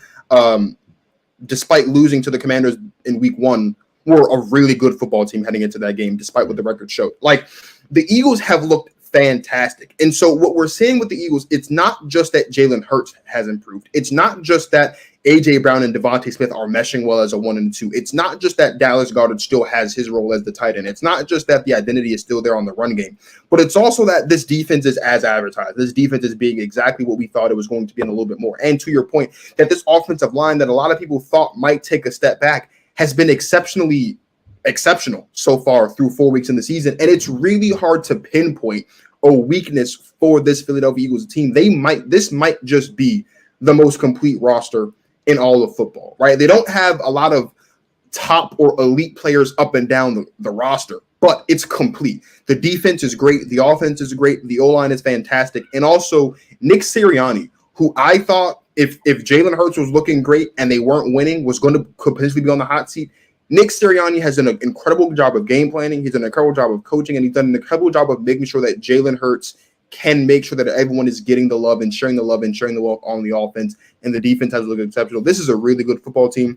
despite losing to the Commanders in week 1, were a really good football team heading into that game, despite what the record showed. Like, the Eagles have looked fantastic. And so what we're seeing with the Eagles, it's not just that Jalen Hurts has improved. It's not just that A.J. Brown and Devontae Smith are meshing well as a 1 and 2. It's not just that Dallas Goedert still has his role as the tight end. It's not just that the identity is still there on the run game, but it's also that this defense is as advertised. This defense is being exactly what we thought it was going to be, and a little bit more. And to your point, that this offensive line that a lot of people thought might take a step back has been exceptional so far through 4 weeks in the season. And it's really hard to pinpoint a weakness for this Philadelphia Eagles team. This might just be the most complete roster in all of football, right? They don't have a lot of top or elite players up and down the roster, but it's complete. The defense is great. The offense is great. The O-line is fantastic. And also Nick Sirianni, who I thought if Jalen Hurts was looking great and they weren't winning, could potentially be on the hot seat. Nick Sirianni has done an incredible job of game planning. He's done an incredible job of coaching, and he's done an incredible job of making sure that Jalen Hurts can make sure that everyone is getting the love and sharing the wealth on the offense, and the defense has looked exceptional. This is a really good football team.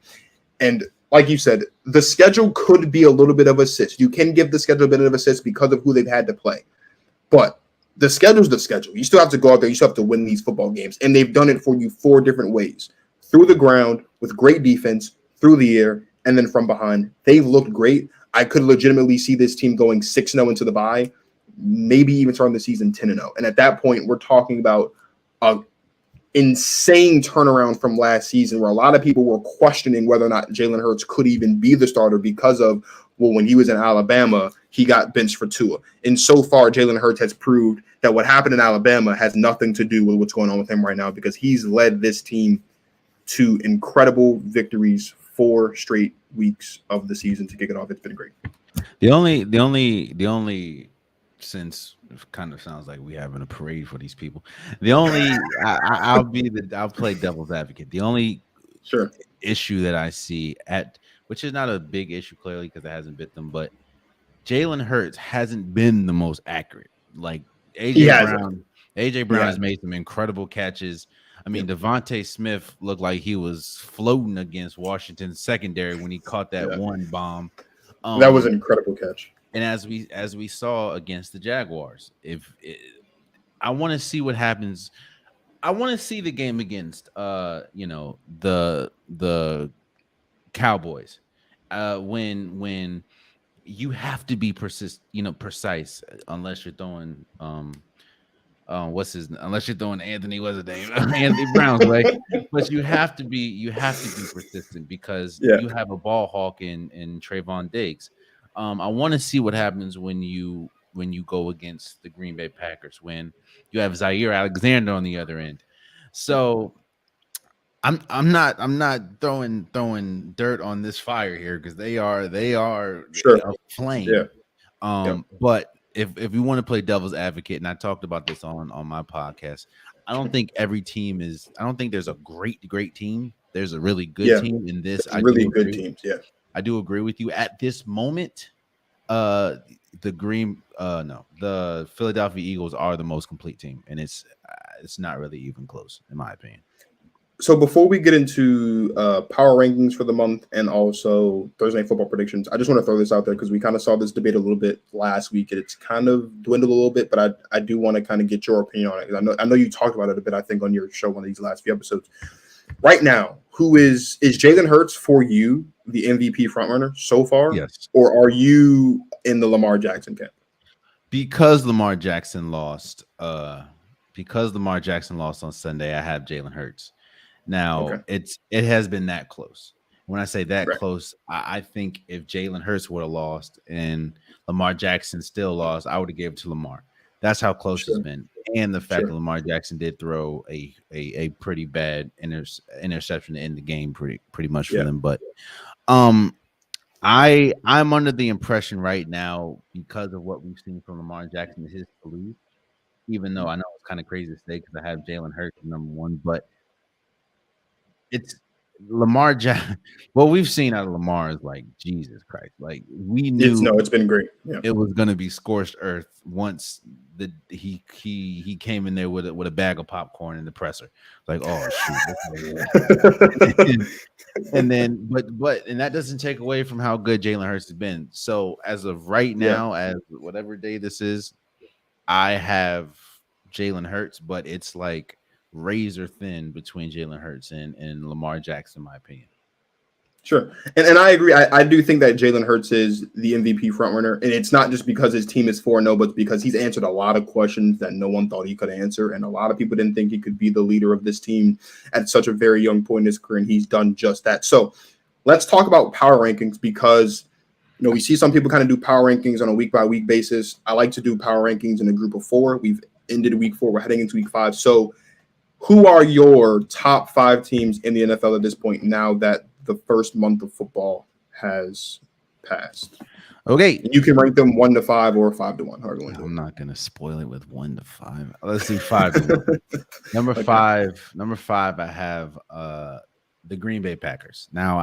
And like you said, the schedule could be a little bit of assist. You can give the schedule a bit of assist because of who they've had to play. But the schedule's the schedule. You still have to go out there. You still have to win these football games. And they've done it for you 4 different ways. Through the ground, with great defense, through the air, and then from behind. They've looked great. I could legitimately see this team going 6-0 into the bye, maybe even starting the season 10-0. And at that point, we're talking about an insane turnaround from last season, where a lot of people were questioning whether or not Jalen Hurts could even be the starter because of, well, when he was in Alabama, he got benched for Tua. And so far, Jalen Hurts has proved that what happened in Alabama has nothing to do with what's going on with him right now, because he's led this team to incredible victories 4 straight weeks of the season to kick it off. It's been great. The only since it kind of sounds like we having a parade for these people. The only I'll play devil's advocate. The only issue that I see which is not a big issue clearly because it hasn't bit them, but Jalen Hurts hasn't been the most accurate. Like AJ Brown has made some incredible catches. I mean, Devontae Smith looked like he was floating against Washington's secondary when he caught that Yeah. one bomb. That was an incredible catch. And as we saw against the Jaguars, I want to see what happens. I want to see the game against the Cowboys. When you have to be precise, unless you're throwing unless you're throwing Anthony, what's his name? Anthony Brown's way. But you have to be persistent because Yeah. you have a ball hawk in Trayvon Diggs. I want to see what happens when you go against the Green Bay Packers when you have Zaire Alexander on the other end. So I'm not throwing dirt on this fire here because they are Sure. a flame. Yeah. But if we want to play devil's advocate, and I talked about this on my podcast, I don't think I don't think there's a great team. There's a really good team in this. There's really good teams. Yeah. I do agree with you. At this moment, the Philadelphia Eagles are the most complete team, and it's not really even close, in my opinion. So before we get into power rankings for the month and also Thursday Night Football predictions, I just want to throw this out there because we kind of saw this debate a little bit last week, and it's kind of dwindled a little bit. But I do want to kind of get your opinion on it. I know you talked about it a bit. I think on your show one of these last few episodes. Right now, who is Jalen Hurts for you the MVP frontrunner so far? Yes. Or are you in the Lamar Jackson camp? Because Lamar Jackson lost on Sunday, I have Jalen Hurts. Now it has been that close. When I say that close, I think if Jalen Hurts would have lost and Lamar Jackson still lost, I would have gave it to Lamar. That's how close it's been. And the fact that Lamar Jackson did throw a pretty bad interception to end the game pretty much for them. But I'm under the impression right now, because of what we've seen from Lamar Jackson, his to lose, even though I know it's kind of crazy to say because I have Jalen Hurts number one, but it's Lamar Jackson. What we've seen out of Lamar is like Jesus Christ. Like we knew it's been great. Yeah. It was going to be scorched earth once he came in there with a bag of popcorn in the presser. Like, oh shoot. and then but that doesn't take away from how good Jalen Hurts has been. So as of right now, as whatever day this is, I have Jalen Hurts, but it's like razor thin between Jalen Hurts and Lamar Jackson, in my opinion. Sure. And I agree. I do think that Jalen Hurts is the MVP frontrunner. And it's not just because his team is 4-0, but it's because he's answered a lot of questions that no one thought he could answer. And a lot of people didn't think he could be the leader of this team at such a very young point in his career. And he's done just that. So let's talk about power rankings because, we see some people kind of do power rankings on a week-by-week basis. I like to do power rankings in a group of 4. We've ended week 4. We're heading into week 5. So who are your top 5 teams in the NFL at this point now that the first month of football has passed? Okay. And you can rank them 1 to 5 or 5 to 1. I'm not going to spoil it with 1 to 5. Let's do 5 to 1. Number 5, I have the Green Bay Packers. Now,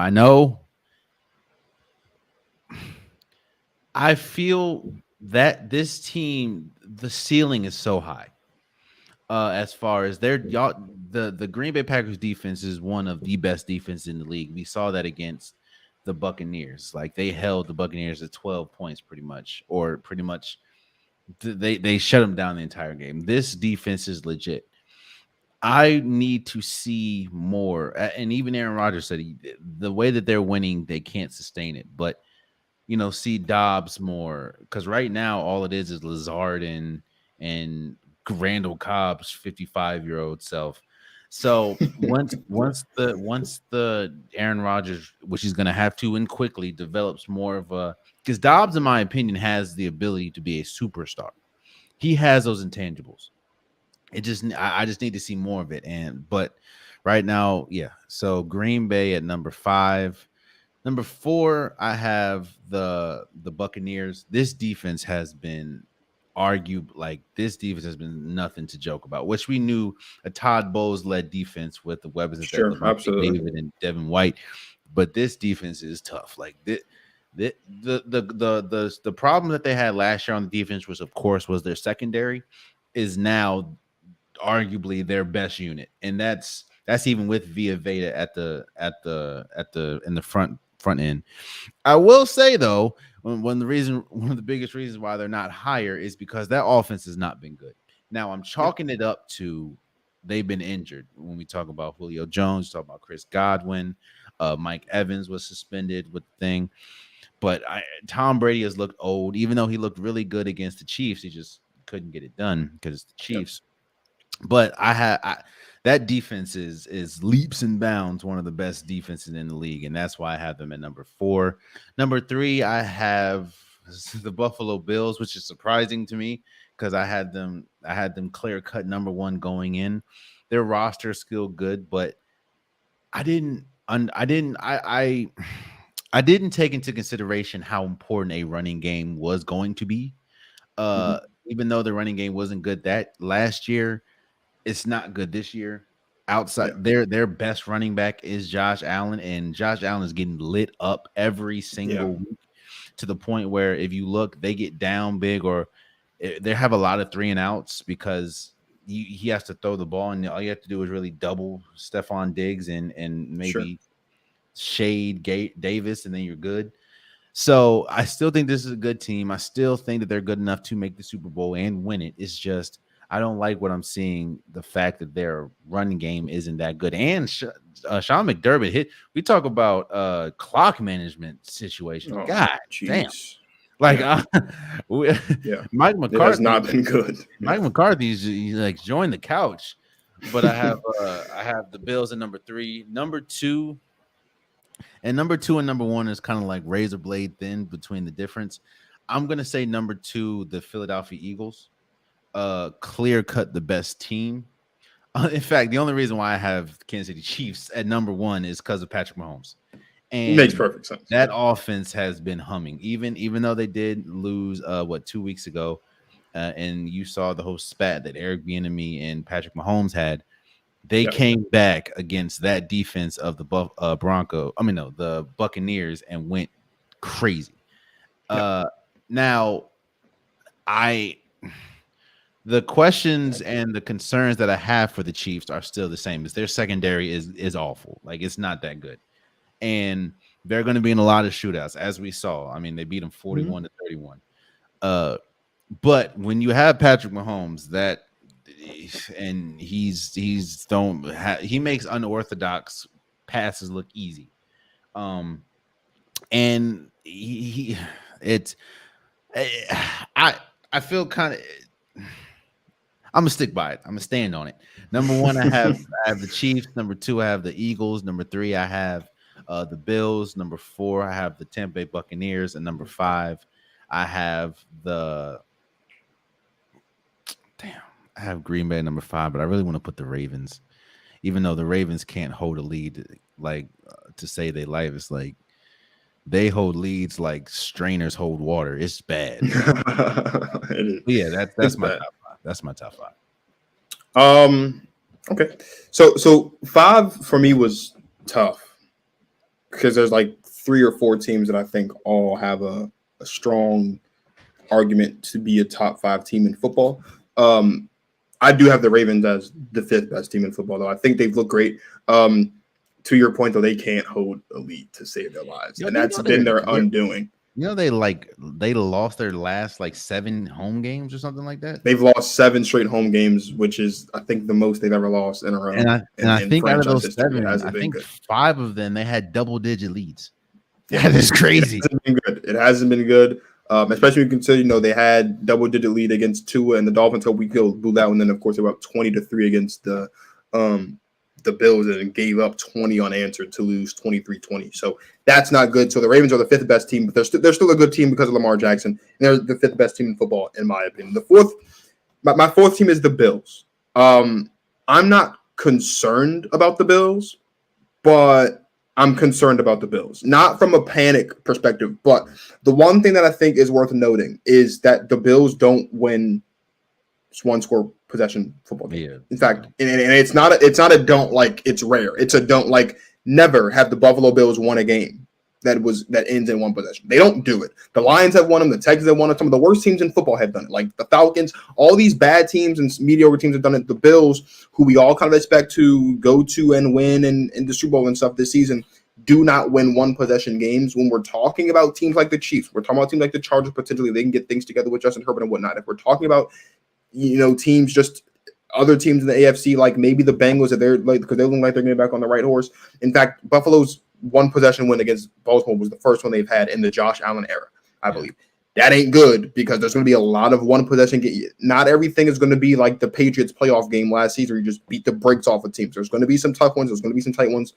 I feel that this team, the ceiling is so high. As far as the Green Bay Packers defense is one of the best defenses in the league. We saw that against the Buccaneers. Like they held the Buccaneers at 12 points pretty much they shut them down the entire game. This defense is legit. I need to see more. And even Aaron Rodgers said the way that they're winning, they can't sustain it. But see Dobbs more, because right now all it is Lazard and Randall Cobb's 55-year-old self. So once the Aaron Rodgers, which he's going to have to, and quickly develops more of a, because Dobbs, in my opinion, has the ability to be a superstar. He has those intangibles. I just need to see more of it. But right now, So Green Bay at number 5. Number 4, I have the Buccaneers. This defense has been this defense has been nothing to joke about, which we knew a Todd Bowles-led defense with the weapons that absolutely. David and Devin White. But this defense is tough. Like the problem that they had last year on the defense was, of course, was their secondary is now arguably their best unit, and that's even with Via Veda at the in the front end. I will say though, one of the biggest reasons why they're not higher is because that offense has not been good. Now I'm chalking it up to they've been injured. When we talk about Julio Jones, talk about Chris Godwin, Mike Evans was suspended with the thing, but Tom Brady has looked old, even though he looked really good against the Chiefs. He just couldn't get it done because the Chiefs. But that defense is leaps and bounds one of the best defenses in the league, and that's why I have them at number 4. Number 3, I have the Buffalo Bills, which is surprising to me because I had them clear cut number 1 going in. Their roster is still good, but I didn't take into consideration how important a running game was going to be. Even though the running game wasn't good that last year, it's not good this year. Outside their best running back is Josh Allen, and Josh Allen is getting lit up every single week to the point where if you look, they get down big or they have a lot of 3 and outs because he has to throw the ball, and all you have to do is really double Stephon Diggs and maybe shade Davis, and then you're good. So I still think this is a good team. I still think that they're good enough to make the Super Bowl and win it. It's just I don't like what I'm seeing. The fact that their running game isn't that good, and Sean McDermott hit. We talk about clock management situation. Oh, God damn! geez. Like, Mike McCarthy it has not been good. Mike McCarthy's like joined the couch, but I have the Bills at number 3, number 2. And number 2 and number 1 is kind of like razor blade thin between the difference. I'm gonna say number 2, the Philadelphia Eagles, clear cut the best team. In fact, the only reason why I have Kansas City Chiefs at number 1 is because of Patrick Mahomes. And it makes perfect sense. That offense has been humming, even though they did lose 2 weeks ago, and you saw the whole spat that Eric Bieniemy and Patrick Mahomes had. They came back against that defense of the the Buccaneers and went crazy. Now, the questions and the concerns that I have for the Chiefs are still the same. Is their secondary is awful. Like, it's not that good. And they're going to be in a lot of shootouts, as we saw. I mean, they beat them 41-31. But when you have Patrick Mahomes, and he makes unorthodox passes look easy. And I feel kind of I'm gonna stick by it. I'm gonna stand on it. Number 1, I have the Chiefs. Number 2, I have the Eagles. Number 3, I have the Bills. Number 4, I have the Tampa Bay Buccaneers, and number 5, I have I have Green Bay number 5, but I really want to put the Ravens, even though the Ravens can't hold a lead. Like, to say they live, it's like they hold leads like strainers hold water. It's bad. That's my top 5. That's my top 5. Okay. So 5 for me was tough because there's like 3 or 4 teams that I think all have a strong argument to be a top 5 team in football. I do have the Ravens as the 5th best team in football, though. I think they've looked great. To your point, though, they can't hold a lead to save their lives, and that's been their undoing. You know, they lost their last 7 home games or something like that. They've lost 7 straight home games, which is, I think, the most they've ever lost in a row. And I think out of those 7, I think 5 of them they had double-digit leads. That is crazy. It hasn't been good. It hasn't been good. Especially when you consider, they had double-digit lead against Tua and the Dolphins. So we blew that one. Then, of course, they were up 20-3 against the Bills and gave up 20 unanswered to lose 23-20. So that's not good. So the Ravens are the 5th best team, but they're still a good team because of Lamar Jackson. And they're the 5th best team in football, in my opinion. The 4th, my 4th team is the Bills. I'm not concerned about the Bills, but I'm concerned about the Bills, not from a panic perspective, but the one thing that I think is worth noting is that the Bills don't win 1-score possession football game. Yeah. In fact, and it's not a don't like it's rare. It's a don't like never have the Buffalo Bills won a game that ends in one possession. They don't do it. The Lions have won them. The Texans have won them. Some of the worst teams in football have done it. Like the Falcons, all these bad teams and mediocre teams have done it. The Bills, who we all kind of expect to go to and win in the Super Bowl and stuff this season, do not win one possession games. When we're talking about teams like the Chiefs, we're talking about teams like the Chargers, potentially they can get things together with Justin Herbert and whatnot. If we're talking about, teams, just other teams in the AFC, like maybe the Bengals, because they look like they're getting back on the right horse. In fact, Buffalo's one possession win against Baltimore was the first one they've had in the Josh Allen era, I believe. That ain't good because there's going to be a lot of one possession. Not everything is going to be like the Patriots playoff game last season where you just beat the brakes off of teams. There's going to be some tough ones. There's going to be some tight ones.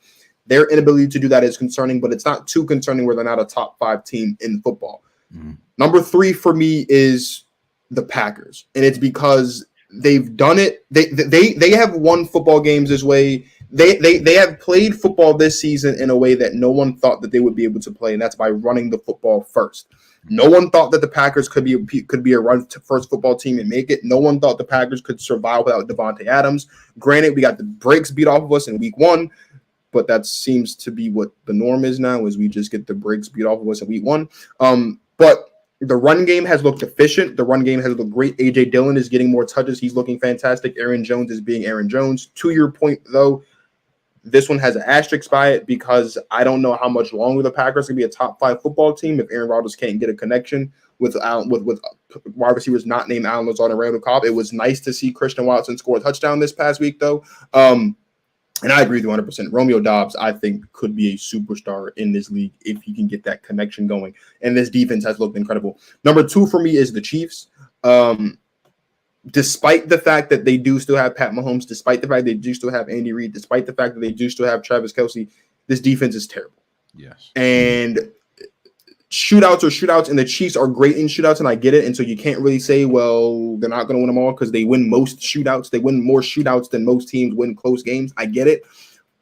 Their inability to do that is concerning, but it's not too concerning where they're not a top 5 team in football. Number 3 for me is the Packers, and it's because they've done it. They have won football games this way. They have played football this season in a way that no one thought that they would be able to play, and that's by running the football first. No one thought that the Packers could be a run first football team and make it. No one thought the Packers could survive without Devontae Adams. Granted, we got the brakes beat off of us in week 1, but that seems to be what the norm is now, is we just get the brakes beat off of us in week 1. But the run game has looked efficient. The run game has looked great. A.J. Dillon is getting more touches. He's looking fantastic. Aaron Jones is being Aaron Jones. To your point, though, this one has an asterisk by it because I don't know how much longer the Packers can be a top 5 football team if Aaron Rodgers can't get a connection with wide receivers not named Allen Lazard and Randall Cobb. It was nice to see Christian Watson score a touchdown this past week, though. And I agree with you 100%. Romeo Doubs, I think, could be a superstar in this league if he can get that connection going. And this defense has looked incredible. Number 2 for me is the Chiefs. Despite the fact that they do still have Pat Mahomes, despite the fact they do still have Andy Reid, despite the fact that they do still have Travis Kelce, this defense is terrible. Yes. And shootouts are shootouts, and the Chiefs are great in shootouts, and I get it. And so you can't really say, well, they're not going to win them all because they win most shootouts. They win more shootouts than most teams win close games. I get it.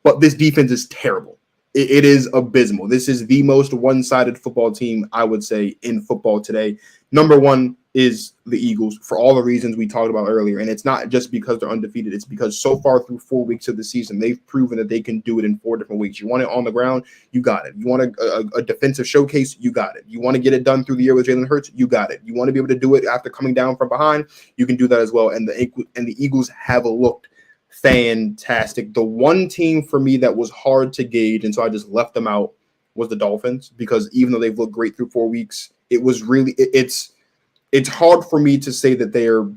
But this defense is terrible. It is abysmal. This is the most one-sided football team, I would say, in football today. Number 1 is the Eagles for all the reasons we talked about earlier. And it's not just because they're undefeated. It's because so far through 4 weeks of the season, they've proven that they can do it in 4 different weeks. You want it on the ground, you got it. You want a defensive showcase, you got it. You want to get it done through the year with Jalen Hurts, you got it. You want to be able to do it after coming down from behind, you can do that as well. And the Eagles have looked fantastic. The one team for me that was hard to gauge, and so I just left them out, was the Dolphins, because even though they've looked great through 4 weeks, it was really it's hard for me to say that they are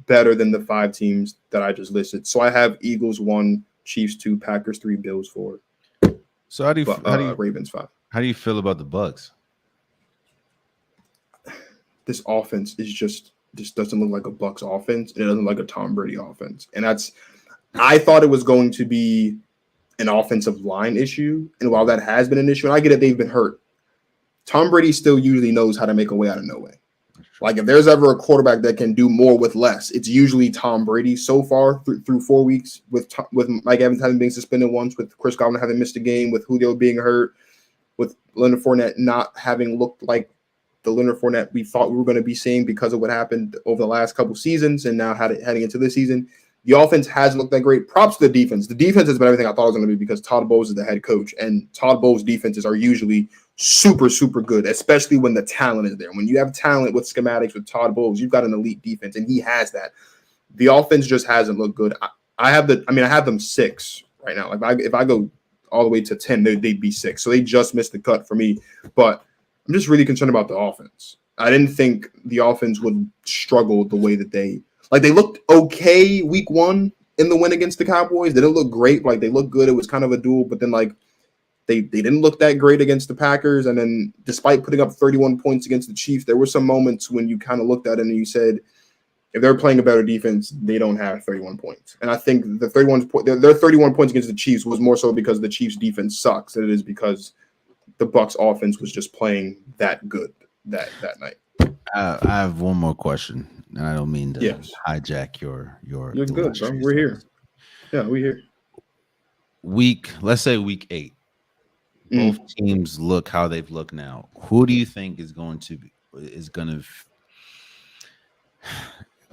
better than the 5 teams that I just listed. So I have Eagles 1, Chiefs 2, Packers 3, Bills 4. So how do you Ravens 5. How do you feel about the Bucs? This offense is just doesn't look like a Bucs offense. It doesn't look like a Tom Brady offense. And I thought it was going to be an offensive line issue. And while that has been an issue, and I get it, they've been hurt, Tom Brady still usually knows how to make a way out of no way. Like if there's ever a quarterback that can do more with less, it's usually Tom Brady. So far through 4 weeks, with Mike Evans having been suspended once, with Chris Godwin having missed a game, with Julio being hurt, with Leonard Fournette not having looked like the Leonard Fournette we thought we were going to be seeing because of what happened over the last couple seasons, and now heading into this season, the offense hasn't looked that great. Props to the defense. The defense has been everything I thought it was going to be because Todd Bowles is the head coach, and Todd Bowles' defenses are usually super, super good, especially when the talent is there. When you have talent with schematics with Todd Bowles, you've got an elite defense, and he has that. The offense just hasn't looked good. I have them 6 right now. Like if I go all the way to 10, they'd be 6. So they just missed the cut for me. But I'm just really concerned about the offense. I didn't think the offense would struggle the way that they looked okay week 1 in the win against the Cowboys. They didn't look great. Like they looked good. It was kind of a duel, but then they didn't look that great against the Packers. And then despite putting up 31 points against the Chiefs, there were some moments when you kind of looked at it and you said, if they're playing a better defense, they don't have 31 points. And I think their 31 points against the Chiefs was more so because the Chiefs defense sucks than it is because the Bucs offense was just playing that good that night. I have one more question, and I don't mean to hijack your. You're good, bro. We're here. Yeah, we're here. Let's say week 8. Both teams look how they've looked now. Who do you think is going to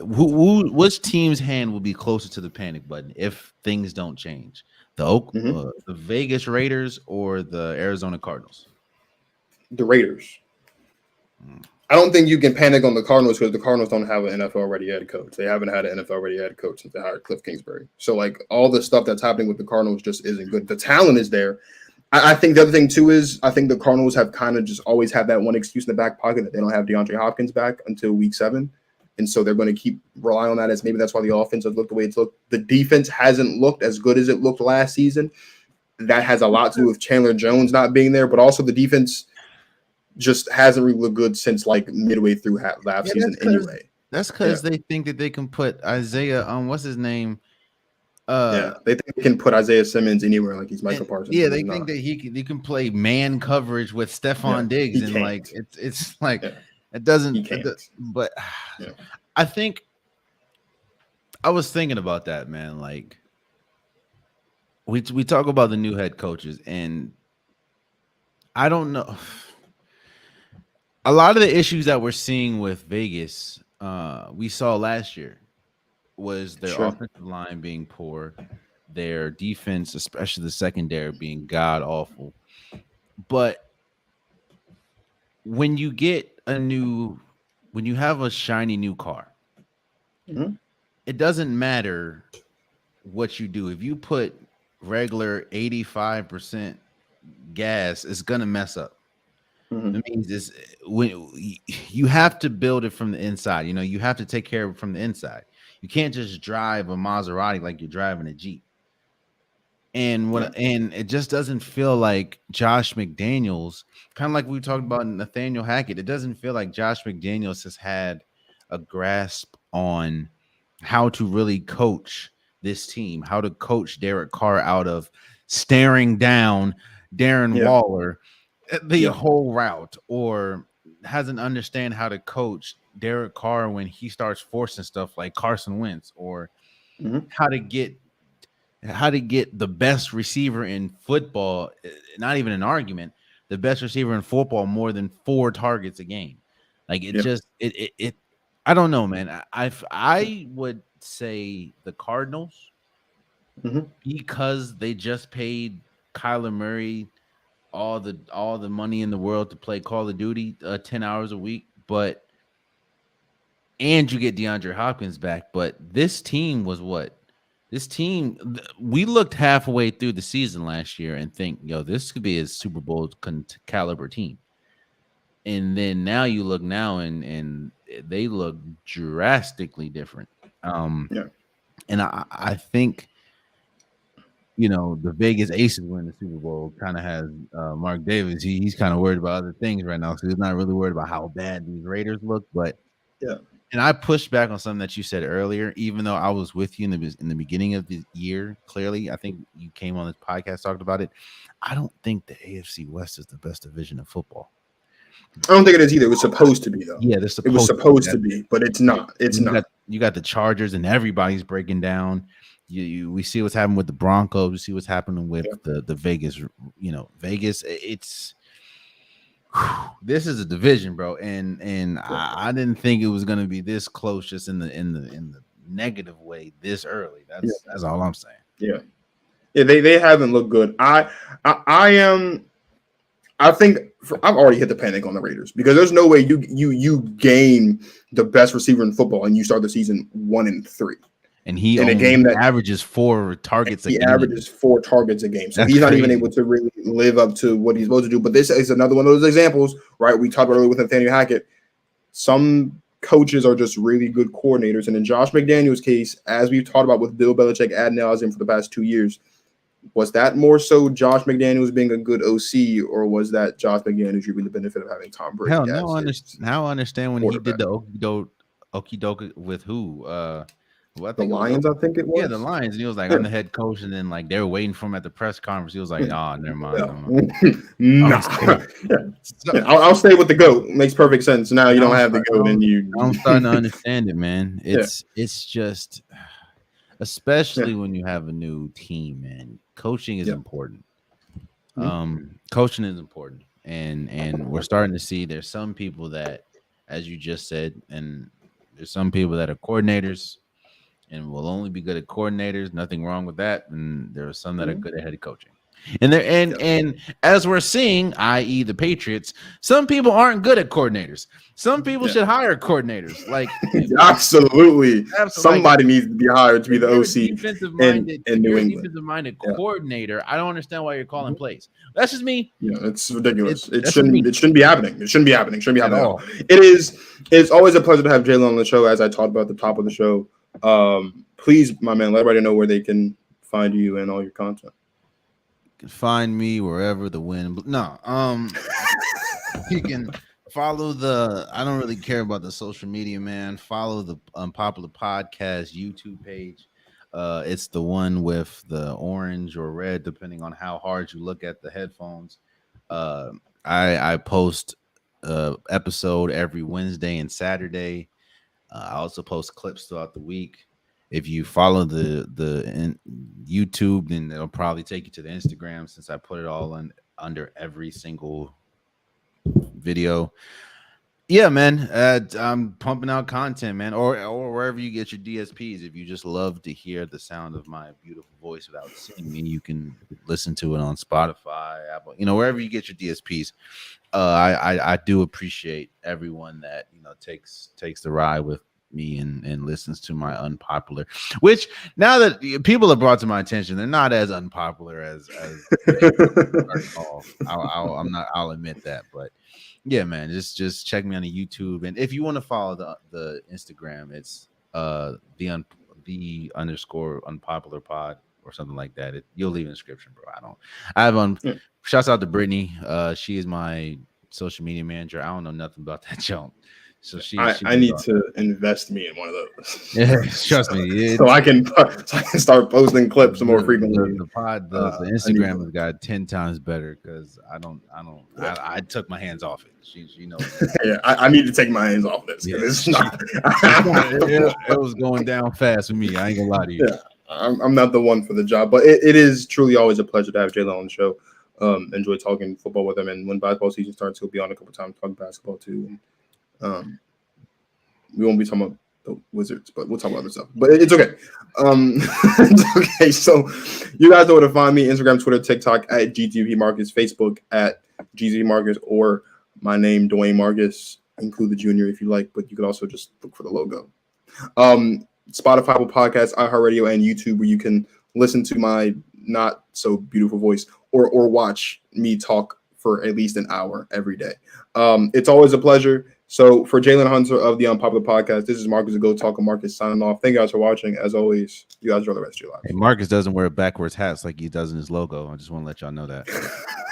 which team's hand will be closer to the panic button if things don't change? The Vegas Raiders or the Arizona Cardinals? The Raiders. I don't think you can panic on the Cardinals because the Cardinals don't have an NFL ready head coach. They haven't had an NFL ready head coach since they hired Cliff Kingsbury. So like all the stuff that's happening with the Cardinals just isn't good. The talent is there. I think the other thing too is I think the Cardinals have kind of just always had that one excuse in the back pocket that they don't have DeAndre Hopkins back until week 7. And so they're going to keep relying on that as maybe that's why the offense has looked the way it's looked. The defense hasn't looked as good as it looked last season. That has a lot to do with Chandler Jones not being there, but also the defense just hasn't really looked good since like midway through last season anyway. That's because they think that they can put Isaiah what's his name? They think they can put Isaiah Simmons anywhere like he's Michael Parsons. Yeah, they think that he can play man coverage with Stephon Diggs, and like it's like it doesn't. But I think I was thinking about that, man. Like we talk about the new head coaches, and I don't know. A lot of the issues that we're seeing with Vegas, we saw last year, was their offensive line being poor, their defense, especially the secondary, being god awful. But when you have a shiny new car, it doesn't matter what you do. If you put regular 85% gas, it's gonna mess up. It means this when you have to build it from the inside. You know, you have to take care of it from the inside. You can't just drive a Maserati like you're driving a Jeep. And and it just doesn't feel like Josh McDaniels, kind of like we talked about Nathaniel Hackett. It doesn't feel like Josh McDaniels has had a grasp on how to really coach this team, how to coach Derek Carr out of staring down Darren Waller the whole route, or hasn't understand how to coach Derek Carr when he starts forcing stuff like Carson Wentz, or how to get the best receiver in football, not even an argument, the best receiver in football more than 4 targets a game. Like it just it I don't know, man. I would say the Cardinals because they just paid Kyler Murray all the money in the world to play Call of Duty 10 hours a week, and you get DeAndre Hopkins back. But this team we looked halfway through the season last year and think, yo, this could be a Super Bowl caliber team. And then now you look and they look drastically different. And I think, you know, the Vegas Aces win the Super Bowl kind of has Mark Davis. He's kind of worried about other things right now, so he's not really worried about how bad these Raiders look. But and I pushed back on something that you said earlier, even though I was with you in the beginning of the year. Clearly, I think you came on this podcast, talked about it. I don't think the AFC West is the best division of football. I don't think it is either. It was supposed to be, though. Yeah, it was supposed to be, but it's not. It's not. You got the Chargers, and everybody's breaking down. We see what's happening with the Broncos. We see what's happening with the Vegas. You know, Vegas. This is a division, bro, and I didn't think it was going to be this close, just in the negative way this early. That's all I'm saying. Yeah. They haven't looked good. I think I've already hit the panic on the Raiders because there's no way you gain the best receiver in football and you start the season 1-3. And he in a game that averages 4 targets a game. He averages 4 targets a game. So he's not even able to really live up to what he's supposed to do. But this is another one of those examples, right? We talked about earlier with Nathaniel Hackett. Some coaches are just really good coordinators. And in Josh McDaniels' case, as we've talked about with Bill Belichick ad nauseum for the past 2 years, was that more so Josh McDaniels being a good OC, or was that Josh McDaniels reaping the benefit of having Tom Brady? Hell, now I understand when he did the okie doke with who? The Lions, I think it was. Yeah, the Lions. And he was like, I'm the head coach. And then, like, they were waiting for him at the press conference. He was like, oh, never mind. I'll stay with the GOAT. Makes perfect sense. Now you don't have the GOAT, and I'm starting to understand it, man. It's just, especially when you have a new team, man. Coaching is important. Coaching is important. And we're starting to see there's some people that, as you just said, and there's some people that are coordinators and will only be good at coordinators. Nothing wrong with that. And there are some that are good at head coaching. And and as we're seeing, i.e., the Patriots, some people aren't good at coordinators. Some people should hire coordinators. Like absolutely, somebody like, needs to be hired to be the OC in New you're a England. defensive minded coordinator. I don't understand why you're calling plays. That's just me. Yeah, it's ridiculous. It that's shouldn't. me. It shouldn't be happening. It shouldn't be happening. It shouldn't be happening At all. It is. It's always a pleasure to have Jalen on the show. As I talked about at the top of the show, please, my man, let everybody know where they can find you and all your content. You can find me wherever the wind. No, you can follow the. I don't really care about the social media, man. Follow the Unpopular Podcast YouTube page. It's the one with the orange or red, depending on how hard you look at the headphones. I post episode every Wednesday and Saturday. I also post clips throughout the week. If you follow the YouTube, then it'll probably take you to the Instagram, since I put it all under every single video. Yeah, man. I'm pumping out content, man, or wherever you get your DSPs. If you just love to hear the sound of my beautiful voice without seeing me, you can listen to it on Spotify, Apple, wherever you get your DSPs. I do appreciate everyone that takes the ride with me and listens to my Unpopular, which now that people have brought to my attention, they're not as unpopular as I'll admit that, but yeah, man, just check me on the YouTube, and if you want to follow the Instagram, it's the underscore unpopular pod or something like that. You'll leave an description, bro. Shouts out to Brittany. She is my social media manager. I don't know nothing about that junk. So I need to invest me in one of those. Yeah, trust me. So I can start posting clips more frequently. The Instagram has got 10 times better because I took my hands off it. She knows. Yeah, I need to take my hands off this. Yeah, it's not. It was going down fast for me. I ain't gonna lie to you. Yeah, I'm not the one for the job, but it is truly always a pleasure to have Jalen on the show. Enjoy talking football with him, and when basketball season starts, he'll be on a couple times talking basketball too. We won't be talking about the Wizards, but we'll talk about other stuff. But it's okay. It's okay. So you guys know where to find me: Instagram, Twitter, TikTok at GTP Marcus, Facebook at GTP Marcus, or my name, Dwayne Marcus. Include the junior if you like, but you could also just look for the logo. Spotify, Podcast, iHeartRadio, and YouTube, where you can listen to my not so beautiful voice or watch me talk for at least an hour every day. It's always a pleasure. So for Jalen Hunter of the Unpopular Podcast, this is Marcus, the Go Talker Marcus, signing off. Thank you guys for watching. As always, you guys enjoy the rest of your lives. Hey, Marcus doesn't wear backwards hats like he does in his logo. I just want to let y'all know that.